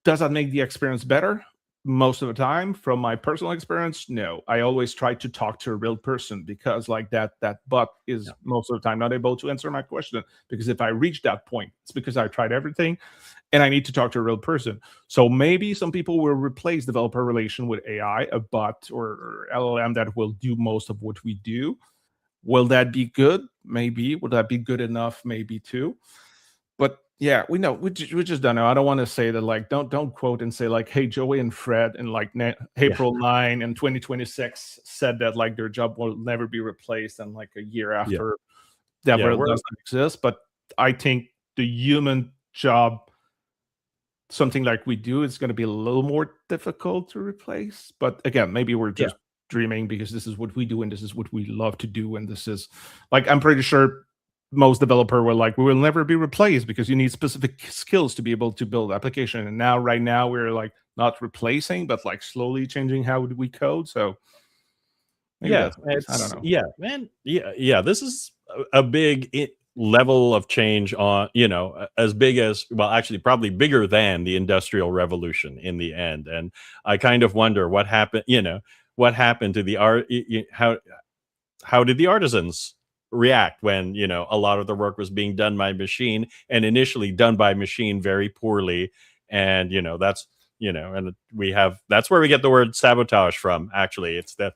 A: Does that make the experience better? Most of the time, from my personal experience, no. I always try to talk to a real person, because like that bot is
B: Yeah.
A: most of the time not able to answer my question, because if I reach that point, it's because I tried everything and I need to talk to a real person. So maybe some people will replace developer relation with AI, a bot or LLM that will do most of what we do. Will that be good? Maybe. Will that be good enough? Maybe too. But yeah, we know we just don't know. I don't want to say that, like, don't quote and say like, hey, Joey and Fred in like
B: Yeah.
A: April 9 and 2026 said that like their job will never be replaced, and like a year
B: Yeah.
A: after
B: Yeah.
A: DevRel doesn't exist. But I think the human job, something like we do, is going to be a little more difficult to replace. But again, maybe we're
B: Yeah.
A: just dreaming, because this is what we do and this is what we love to do. And this is like, I'm pretty sure most developer were like, we will never be replaced, because you need specific skills to be able to build application. And now, right now, we're like not replacing, but like slowly changing how we code. So Maybe
B: Yeah,
A: that's the case. I don't
B: it's
A: know.
B: yeah, man. Yeah. This is a big level of change on, as big as, well, actually, probably bigger than the Industrial Revolution in the end. And I kind of wonder what happened. What happened to the art? How did the artisans react when a lot of the work was being done by machine, and initially done by machine very poorly? And and that's where we get the word sabotage from. Actually, it's the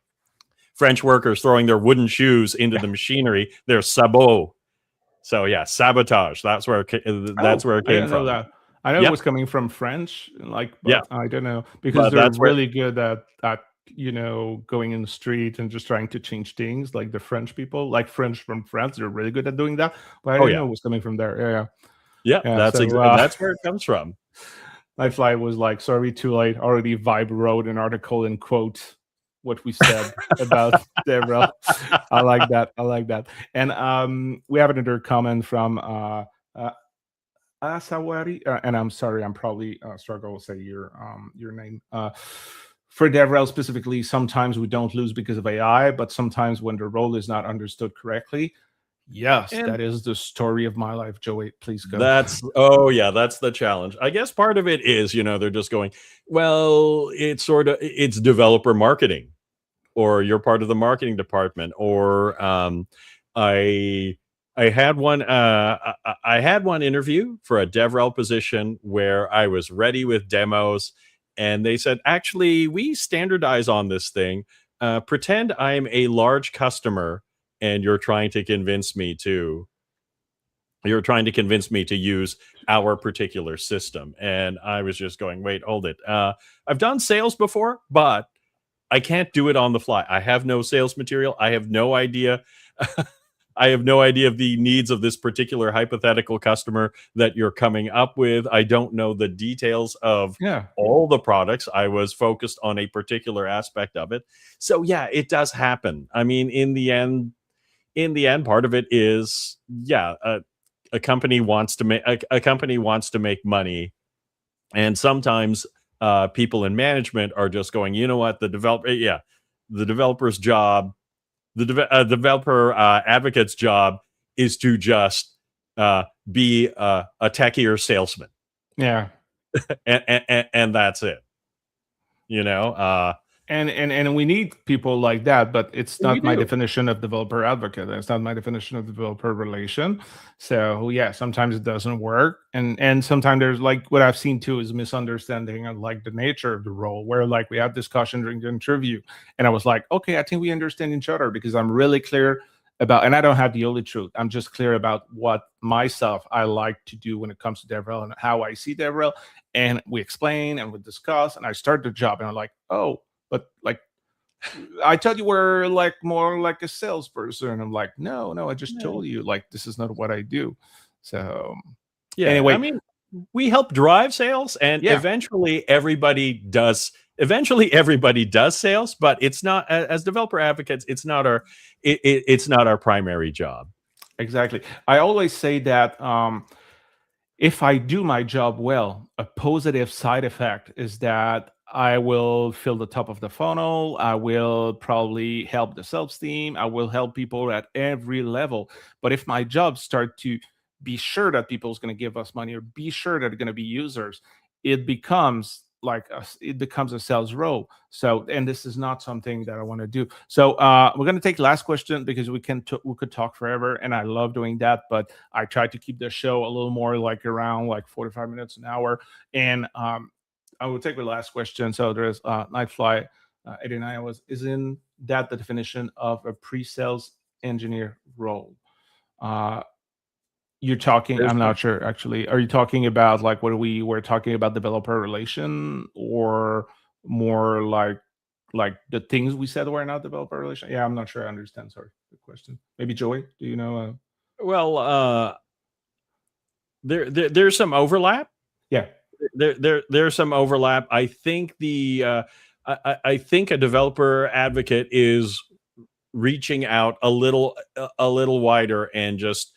B: French workers throwing their wooden shoes into the machinery. They're sabot. So yeah, sabotage. That's
A: Oh,
B: where it
A: I
B: came
A: didn't know
B: from.
A: that. I know it
B: Yep.
A: was coming from French, like,
B: Yeah.
A: but I don't know because
B: But
A: they're
B: that's where.
A: really good at going in the street and just trying to change things. Like the French people, like French from France, they're really good at doing that. But I
B: Oh
A: didn't
B: yeah.
A: know it was coming from there. Yeah, yeah,
B: Yeah.
A: yeah. So
B: That's where it comes from.
A: my flight was like, sorry, too late. Already Vibe wrote an article and quote what we said about DevRel. I like that. I like that. And we have another comment from uh Asawari, and I'm sorry, I'm probably struggle to say your name. For DevRel specifically, sometimes we don't lose because of AI, but sometimes when the role is not understood correctly. Yes,
B: And
A: that is the story of my life. Joey, please go.
B: that's the challenge. I guess part of it is, they're just going, well, it's developer marketing, or you're part of the marketing department, or I I had one I had one interview for a DevRel position where I was ready with demos, and they said, actually, we standardize on this thing. Pretend I'm a large customer and you're trying to convince me to use our particular system. And I was just going, wait, hold it. I've done sales before, but I can't do it on the fly. I have no sales material. I have no idea. I have no idea of the needs of this particular hypothetical customer that you're coming up with. I don't know the details of
A: Yeah,
B: all the products. I was focused on a particular aspect of it. So yeah, it does happen. I mean, in the end, part of it is, yeah, a company wants to make a company wants to make money, and sometimes people in management are just going, you know what, the developer's job, developer advocate's job is to just be a techier salesman,
A: yeah.
B: and that's it. You know,
A: And we need people like that, but it's
B: we
A: not my
B: do.
A: definition of developer advocate. It's not my definition of developer relation. So yeah, sometimes it doesn't work, and sometimes there's like what I've seen too is misunderstanding of like the nature of the role, where like we had discussion during the interview, and I was like, okay, I think we understand each other because I'm really clear about, and I don't have the only truth. I'm just clear about what myself I like to do when it comes to DevRel and how I see DevRel, and we explain and we discuss, and I start the job, and I'm like, oh. But like I thought you were like more like a salesperson. And I'm like, no, no, I just
B: Yeah.
A: told you like this is not what I do. So
B: Yeah, I
A: anyway,
B: mean, we help drive sales, and
A: yeah,
B: eventually everybody does sales, but it's not, as developer advocates, it's not our primary job.
A: exactly. I always say that if I do my job well, a positive side effect is that I will fill the top of the funnel. I will probably help the sales team. I will help people at every level. But if my job start to be sure that people's going to give us money or be sure that they're going to be users, it becomes like it becomes a sales role. So, and this is not something that I want to do. So, we're going to take last question because we could talk forever, and I love doing that. But I try to keep the show a little more like around like 45 minutes an hour. And I will take the last question. So there's Nightfly 89 isn't that the definition of a pre-sales engineer role? Uh, you're talking,
B: There's
A: I'm
B: no-
A: not sure actually. Are you talking about like what we were talking about developer relation or more like the things we said were not developer relation? Yeah, I'm not sure I understand. Sorry, the question. Maybe Joey, do you know?
B: well, there's some overlap.
A: Yeah.
B: There's some overlap. I think I think a developer advocate is reaching out a little wider, and just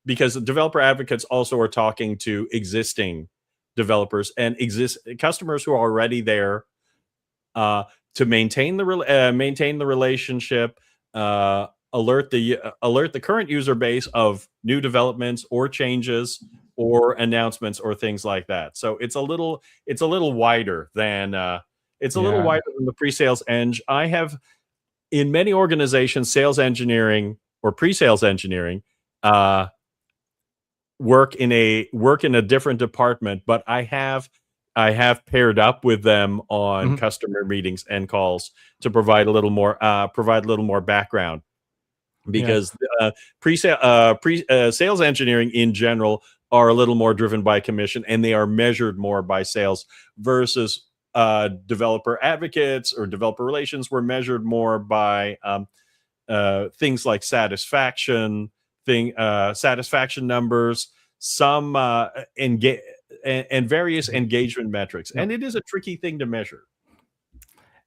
B: because developer advocates also are talking to existing developers and exist customers who are already there, to maintain the relationship, alert the current user base of new developments or changes or announcements or things like that. So it's a little wider than the pre-sales eng. I have, in many organizations, sales engineering or pre-sales engineering work in a different department, but I have paired up with them on customer meetings and calls to provide a little more background, because sales engineering in general are a little more driven by commission, and they are measured more by sales, versus developer advocates or developer relations were measured more by things like satisfaction numbers, some and various engagement metrics. And it is a tricky thing to measure.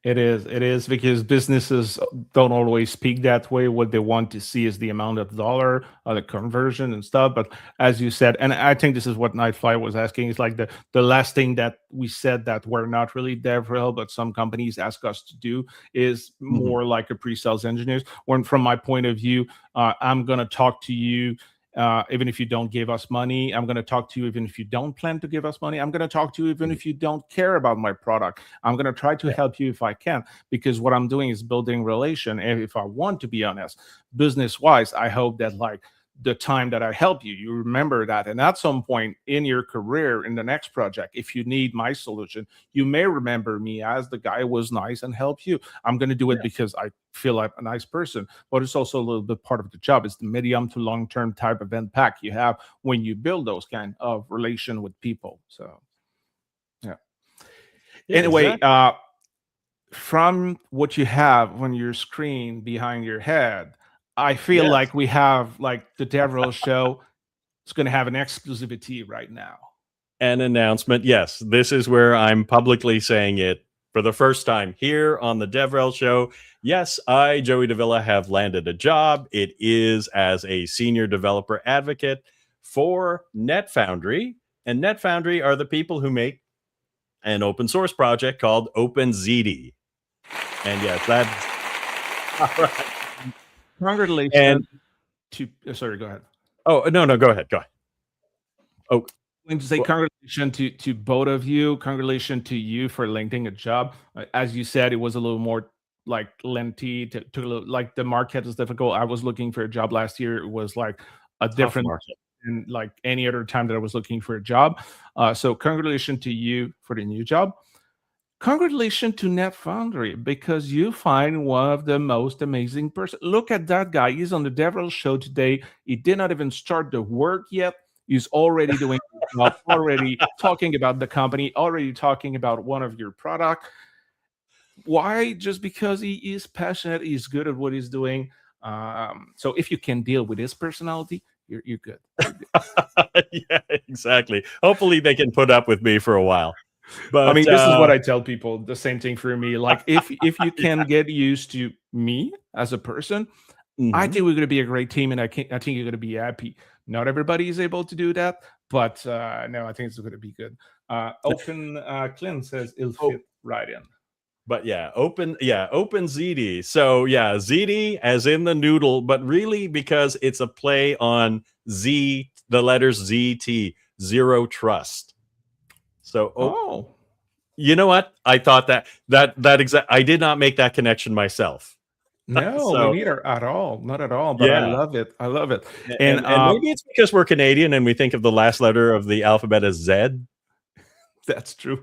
A: It is because businesses don't always speak that way. What they want to see is the amount of dollar, the conversion and stuff. But as you said, and I think this is what Nightfly was asking, is like the last thing that we said that we're not really DevRel, but some companies ask us to do, is more like a pre-sales engineers. When from my point of view, I'm going to talk to you even if you don't give us money. I'm going to talk to you even if you don't plan to give us money. I'm going to talk to you even if you don't care about my product. I'm going to try to help you if I can, because what I'm doing is building relation. And if I want to be honest, business-wise, I hope that like the time that I help you, you remember that. And at some point in your career, in the next project, if you need my solution, you may remember me as the guy who was nice and helped you. I'm going to do it because I feel like a nice person, but it's also a little bit part of the job. It's the medium to long-term type of impact you have when you build those kind of relation with people. So, anyway,
B: exactly.
A: from what you have on your screen behind your head, I feel like we have like the DevRel show. It's going to have an exclusivity right now.
B: An announcement. Yes, this is where I'm publicly saying it for the first time here on the DevRel show. Yes, I, Joey Davila, have landed a job. It is as a senior developer advocate for NetFoundry. And NetFoundry are the people who make an open source project called OpenZiti. And yes, that's all right.
A: Congratulations to sorry, go ahead.
B: Oh, no, go ahead. Oh,
A: I'm going to say congratulations to both of you. Congratulations to you for landing a job. As you said, it was a little more like lengthy to like the market is difficult. I was looking for a job last year. It was like a different
B: market
A: than like any other time that I was looking for a job. So congratulations to you for the new job. Congratulations to NetFoundry, because you find one of the most amazing person. Look at that guy. He's on the DevRel show today. He did not even start the work yet. He's already doing the job, already talking about the company, already talking about one of your product. Why? Just because he is passionate, he's good at what he's doing. So if you can deal with his personality, you're good.
B: Yeah, exactly. Hopefully they can put up with me for a while. But
A: I mean, this is what I tell people. The same thing for me. Like, if you can get used to me as a person, I think we're going to be a great team, and I think you're going to be happy. Not everybody is able to do that, but no, I think it's going to be good. Open Clint says it'll fit right in.
B: But OpenZiti. So yeah, Ziti as in the noodle, but really because it's a play on Z, the letters ZT, zero trust. So you know what? I thought that I did not make that connection myself.
A: No, me neither at all. Not at all. But I love it. I love it.
B: And maybe it's because we're Canadian and we think of the last letter of the alphabet as Z.
A: That's true.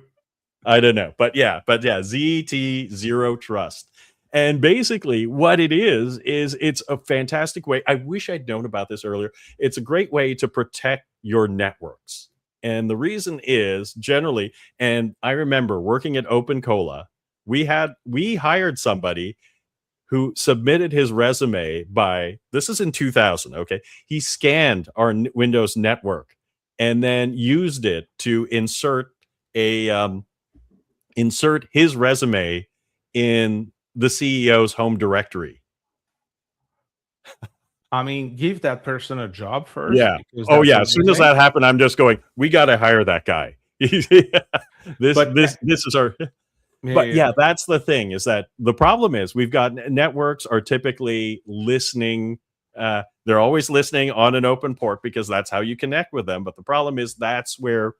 B: I don't know. But yeah, ZT, zero trust. And basically what it is it's a fantastic way. I wish I'd known about this earlier. It's a great way to protect your networks. And the reason is generally, and I remember working at Open Cola, we hired somebody who submitted his resume this is in 2000, okay? He scanned our Windows network and then used it to insert his resume in the CEO's home directory.
A: I mean, give that person a job first.
B: Yeah. Oh yeah. As soon as that happened, I'm just going, we got to hire that guy. This is our. But yeah, that's the thing, is that the problem is we've got networks are typically listening. They're always listening on an open port because that's how you connect with them. But the problem is that's where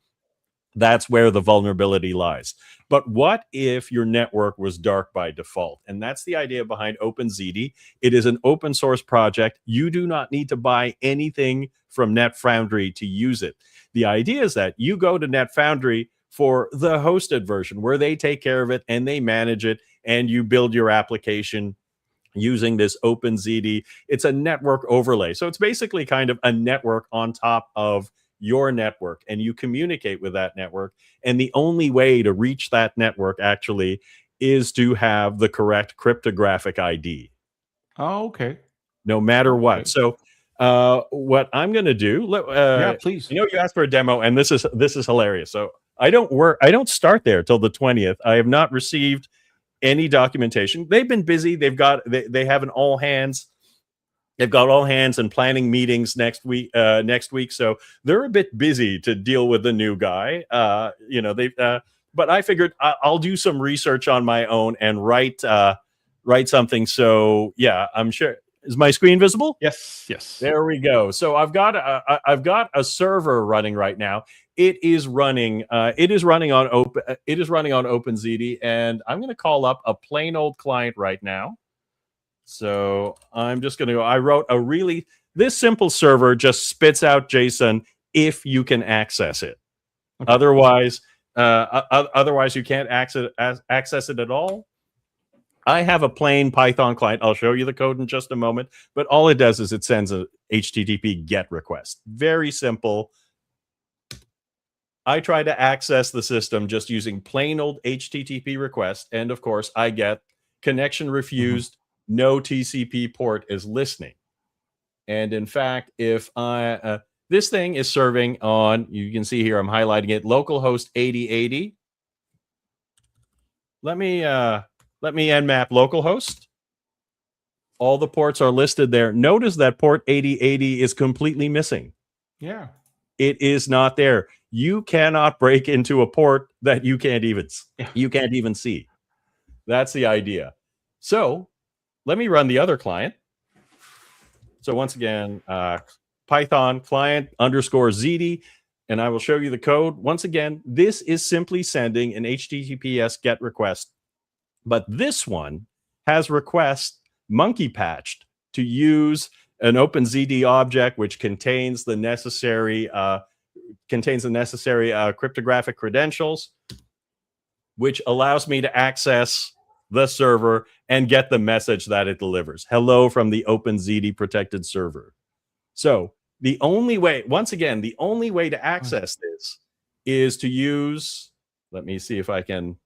B: the vulnerability lies. But what if your network was dark by default? And that's the idea behind OpenZiti. It is an open source project. You do not need to buy anything from NetFoundry to use it. The idea is that you go to NetFoundry for the hosted version where they take care of it and they manage it, and you build your application using this OpenZiti. It's a network overlay. So it's basically kind of a network on top of your network, and you communicate with that network. And the only way to reach that network actually is to have the correct cryptographic ID.
A: Oh, okay.
B: No matter what. So what I'm going to do,
A: yeah, please.
B: You asked for a demo, and this is hilarious. So I don't start there till the 20th. I have not received any documentation. They've been busy. They have an all hands. They've got all hands and planning meetings next week. So they're a bit busy to deal with the new guy. But I figured I'll do some research on my own and write something. So yeah, I'm sure. Is my screen visible?
A: Yes.
B: There we go. So I've got a server running right now. It is running on OpenZiti, and I'm going to call up a plain old client right now. So I'm just going to go. I wrote this simple server just spits out JSON if you can access it. Okay. Otherwise you can't access it at all. I have a plain Python client. I'll show you the code in just a moment. But all it does is it sends a HTTP GET request. Very simple. I try to access the system just using plain old HTTP request. And of course, I get connection refused. No TCP port is listening. And in fact, if this thing is serving on, you can see here, I'm highlighting it, localhost 8080. Let me nmap localhost. All the ports are listed there. Notice that port 8080 is completely missing.
A: Yeah.
B: It is not there. You cannot break into a port that you can't even see. That's the idea. So let me run the other client. So once again, Python client _Ziti, and I will show you the code. Once again, this is simply sending an HTTPS GET request. But this one has request monkey patched to use an OpenZiti object, which contains the necessary cryptographic credentials, which allows me to access the server and get the message that it delivers. Hello from the OpenZiti protected server. So the only way to access this is to use, let me see if I can.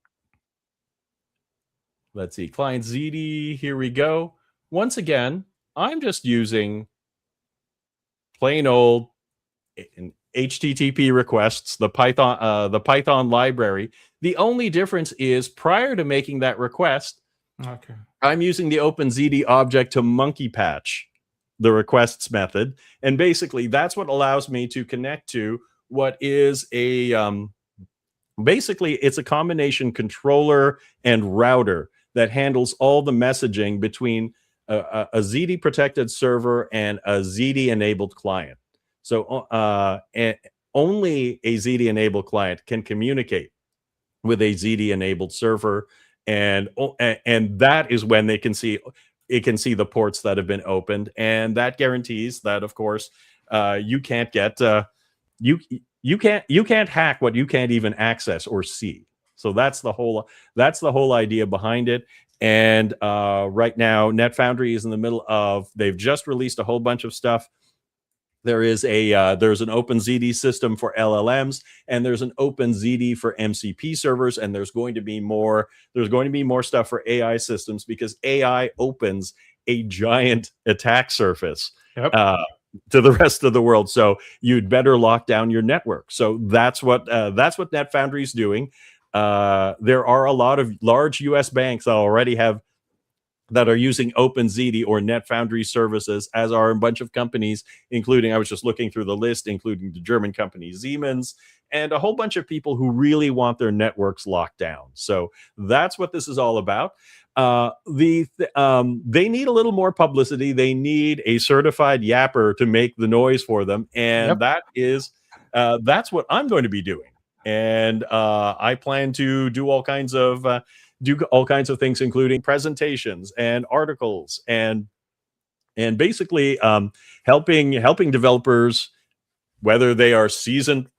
B: Let's see, client Ziti, here we go. Once again, I'm just using plain old HTTP requests, the Python library. The only difference is prior to making that request, I'm using the OpenZiti object to monkey patch the requests method. And basically that's what allows me to connect to what is basically it's a combination controller and router that handles all the messaging between a Ziti protected server and a Ziti enabled client. So only a Ziti enabled client can communicate with a Ziti enabled server, and that is when it can see the ports that have been opened, and that guarantees that, of course, you can't get you can't hack what you can't even access or see. So that's the whole idea behind it. And right now, NetFoundry is in the middle of, they've just released a whole bunch of stuff. There's an OpenZiti system for LLMs, and there's an OpenZiti for MCP servers, and there's going to be more stuff for AI systems, because AI opens a giant attack surface to the rest of the world. So you'd better lock down your network. So that's what NetFoundry is doing. There are a lot of large US banks that already have that are using OpenZiti or NetFoundry services, as are a bunch of companies, including, I was just looking through the list, including the German company Siemens, and a whole bunch of people who really want their networks locked down. So that's what this is all about. They need a little more publicity. They need a certified yapper to make the noise for them, and that's what I'm going to be doing. And I plan to do all kinds of things, including presentations and articles, and basically helping developers, whether they are seasoned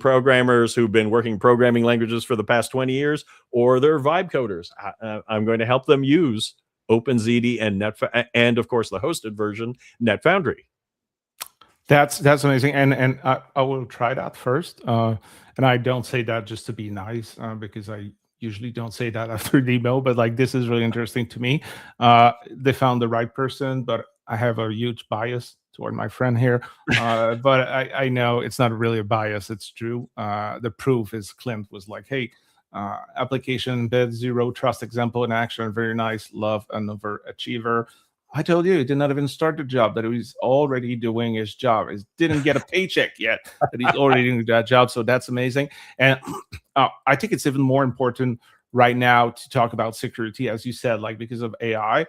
B: programmers who've been working programming languages for the past 20 years, or they're vibe coders. I'm going to help them use OpenZiti and of course the hosted version, NetFoundry.
A: That's amazing, and I will try that first. And I don't say that just to be nice, because I usually don't say that after the email. But like, this is really interesting to me. They found the right person, but I have a huge bias toward my friend here. But I know it's not really a bias; it's true. The proof is Clint was like, "Hey, application embed zero trust example in action, very nice. Love an overachiever." I told you, he did not even start the job, that he's already doing his job. He didn't get a paycheck yet, but he's already doing that job. So that's amazing. And I think it's even more important right now to talk about security, as you said, like because of AI.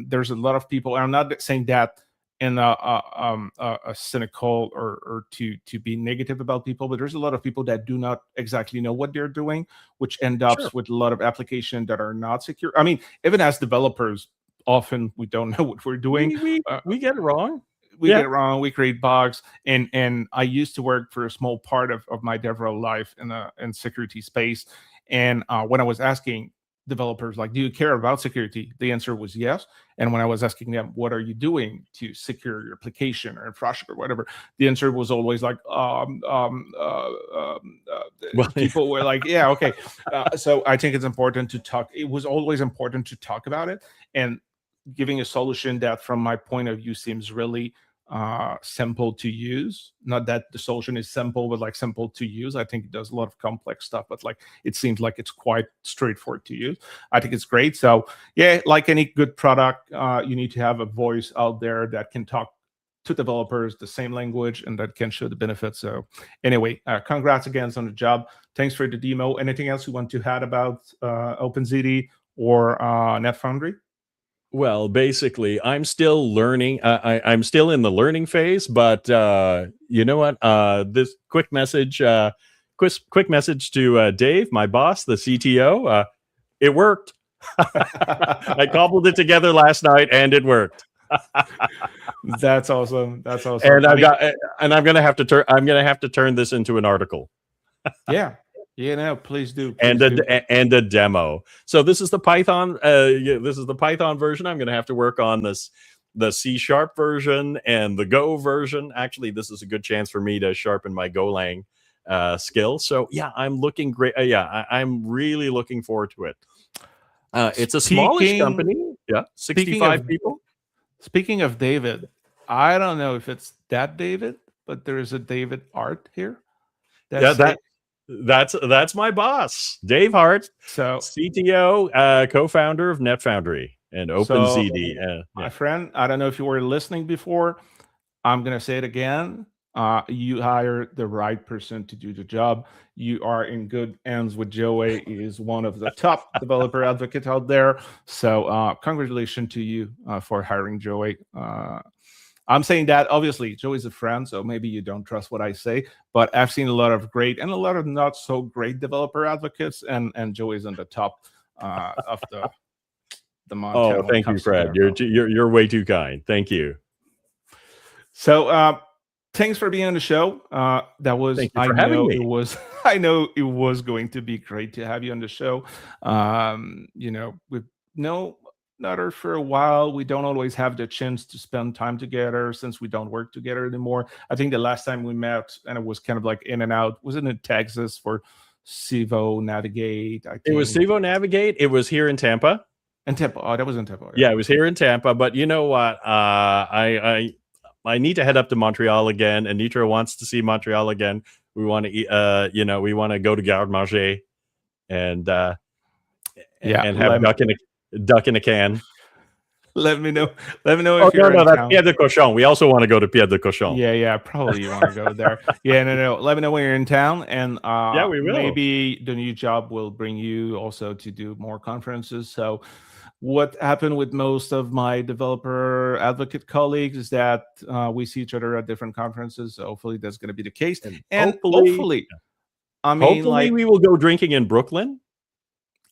A: There's a lot of people, and I'm not saying that in a cynical or to be negative about people, but there's a lot of people that do not exactly know what they're doing, which end up with a lot of applications that are not secure. I mean, even as developers, often we don't know what we're doing.
B: We get it wrong.
A: We get it wrong. We create bugs. And I used to work for a small part of my DevRel life in security space. And when I was asking developers, like, do you care about security? The answer was yes. And when I was asking them, what are you doing to secure your application or infrastructure or whatever, the answer was always like, people were like, yeah, okay. So I think it's important to talk. It was always important to talk about it, and giving a solution that, from my point of view, seems really simple to use. Not that the solution is simple, but like simple to use. I think it does a lot of complex stuff, but like it seems like it's quite straightforward to use. I think it's great. So yeah, like any good product, you need to have a voice out there that can talk to developers the same language and that can show the benefits. So anyway, congrats again on the job. Thanks for the demo. Anything else you want to add about OpenZiti or NetFoundry?
B: Well, basically, I'm still learning. I'm still in the learning phase, but you know what? This quick message to Dave, my boss, the CTO. It worked. I cobbled it together last night, and it worked.
A: That's awesome. That's awesome.
B: And I'm gonna have to turn this into an article.
A: Yeah. Yeah, no, please do.
B: And a demo. So this is the Python. This is the Python version. I'm going to have to work on the C# version and the Go version. Actually, this is a good chance for me to sharpen my Golang skill. So yeah, I'm looking great. I'm really looking forward to it. It's a smallish company. Yeah, 65 people.
A: Speaking of David, I don't know if it's that David, but there is a David Art here.
B: That's my boss, Dave Hart,
A: so
B: CTO, co-founder of NetFoundry and OpenZiti.
A: My friend, I don't know if you were listening before. I'm gonna say it again. You hired the right person to do the job. You are in good hands with Joey. He is one of the top developer advocates out there. So congratulations to you for hiring Joey. I'm saying that obviously Joey's a friend, so maybe you don't trust what I say, but I've seen a lot of great and a lot of not so great developer advocates, and Joey's on the top of the Montana.
B: Oh, thank you, Fred. You're way too kind. Thank you.
A: So thanks for being on the show. That was,
B: thank you for having me.
A: I know it was going to be great to have you on the show. We've another for a while. We don't always have the chance to spend time together since we don't work together anymore. I think the last time we met, and it was kind of like in and out, was it in Texas for Civo Navigate?
B: It was Civo Navigate. It was here in Tampa.
A: In Tampa. Oh, that was in Tampa.
B: Yeah, it was here in Tampa. But you know what? I need to head up to Montreal again. Anitra wants to see Montreal again. We want to we want to go to Garde Manger and have duck duck in a can.
A: Let me know. Let me know
B: Oh
A: if
B: no,
A: you're in
B: that's
A: town.
B: Pied de Cochon. We also want to go to Pied de Cochon.
A: Yeah, probably you want to go there. Yeah, no. Let me know when you're in town, and
B: Yeah, we will.
A: maybe the new job will bring you also to do more conferences. So, what happened with most of my developer advocate colleagues is that we see each other at different conferences. So hopefully that's going to be the case,
B: And
A: and hopefully, I mean,
B: hopefully
A: like
B: we will go drinking in Brooklyn.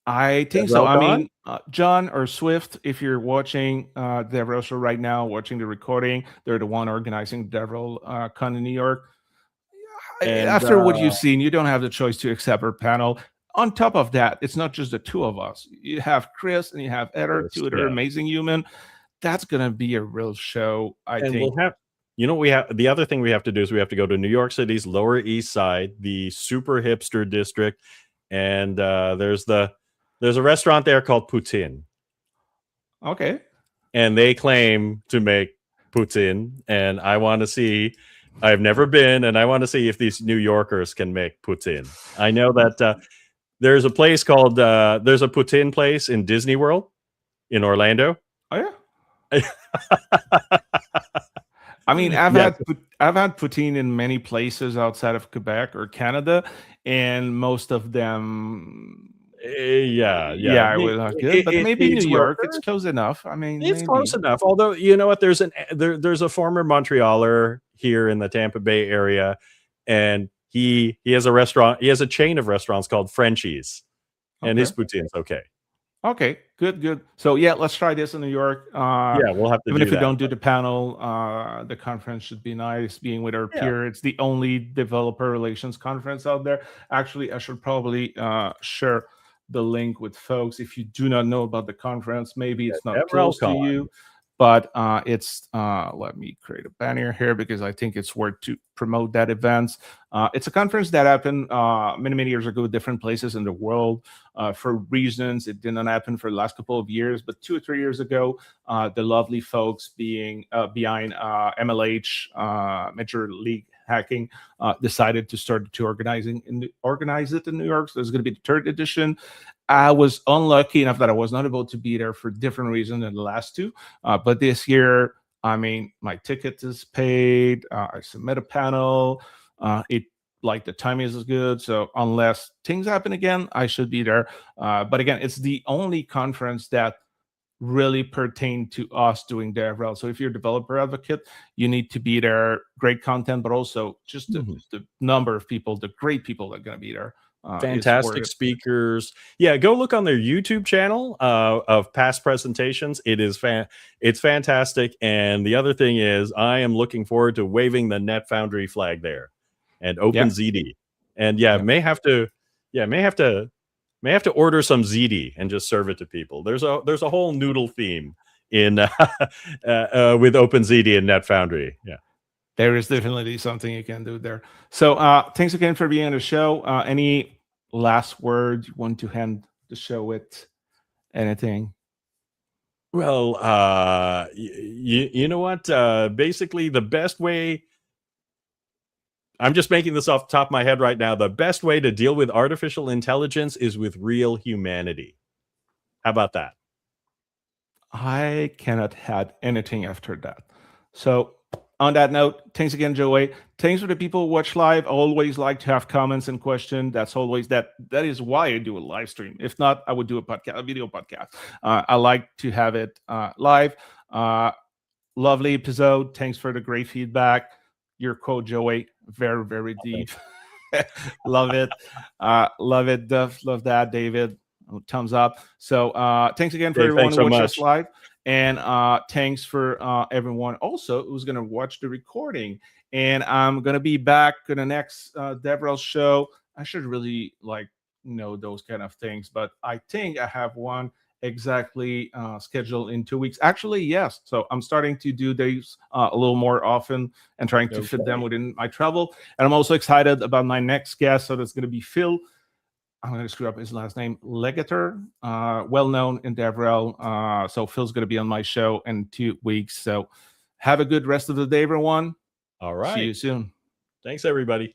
A: I think so. I
B: DevRel
A: mean, John or Swift, if you're watching DevRel show right now, watching the recording, they're the one organizing DevRel Con in New York.
B: and
A: After what you've seen, you don't have the choice to accept our panel. On top of that, it's not just the two of us. You have Chris and you have Eder, two other amazing human. That's gonna be a real show, I
B: and
A: think.
B: we'll have. You know, we have the other thing we have to do is we have to go to New York City's Lower East Side, the super hipster district, and there's a restaurant there called Poutine.
A: Okay.
B: And they claim to make poutine, and I want to see. I've never been, and I want to see if these New Yorkers can make poutine. I know that there's a place called there's a poutine place in Disney World in Orlando.
A: Oh yeah. I mean, I've had poutine in many places outside of Quebec or Canada, and most of them
B: yeah,
A: it was not good. But maybe New York, it's close enough. I mean,
B: it's
A: maybe.
B: close enough. Although, you know what, there's a former Montrealer here in the Tampa Bay area, and he has a restaurant. He has a chain of restaurants called Frenchies, and his poutine's okay.
A: Okay, good. So yeah, let's try this in New York.
B: Yeah, we'll have to
A: even
B: do
A: if we
B: that.
A: don't do the panel, the conference should be nice. Being with our peer, it's the only developer relations conference out there. Actually, I should probably share the link with folks. If you do not know about the conference, maybe it's not close to you, but it's let me create a banner here because I think it's worth to promote that event. It's a conference that happened many years ago, different places in the world. For reasons it did not happen for the last couple of years, but 2 or 3 years ago, the lovely folks being behind MLH, Major League Hacking, decided to start to organize it in New York. So there's going to be the 3rd edition. I was unlucky enough that I was not able to be there for different reasons than the last 2. But this year, I mean, my ticket is paid. I submit a panel. The timing is good. So unless things happen again, I should be there. But again, it's the only conference that really pertain to us doing DevRel. So if you're a developer advocate, you need to be there. Great content, but also just the number of people, the great people that are going to be there.
B: Fantastic speakers. Yeah, go look on their YouTube channel of past presentations. It's fantastic. And the other thing is, I am looking forward to waving the NetFoundry flag there, and OpenZiti. And may have to order some Ziti and just serve it to people. There's a whole noodle theme in with OpenZiti and NetFoundry. Yeah.
A: There is definitely something you can do there. So thanks again for being on the show. Any last word you want to end the show with? Anything?
B: Well, you know what? Basically, the best way, I'm just making this off the top of my head right now, the best way to deal with artificial intelligence is with real humanity. How about that?
A: I cannot add anything after that. So on that note, thanks again, Joey. Thanks for the people who watch live. I always like to have comments and questions. That's always that is why I do a live stream. If not, I would do a video podcast. I like to have it live. Lovely episode. Thanks for the great feedback. Your quote, Joey, very deep. Love it. Love it. Love that, David. Thumbs up. So thanks again for everyone who watched us live. And thanks for everyone also who's going to watch the recording. And I'm going to be back in the next DevRel show. I should really know those kind of things, but I think I have one exactly scheduled in 2 weeks. Actually, yes. So I'm starting to do these a little more often and trying to fit them within my travel. And I'm also excited about my next guest. So that's going to be Phil. I'm going to screw up his last name, Legater, well known in DevRel. So Phil's going to be on my show in 2 weeks. So have a good rest of the day, everyone.
B: All right.
A: See you soon.
B: Thanks, everybody.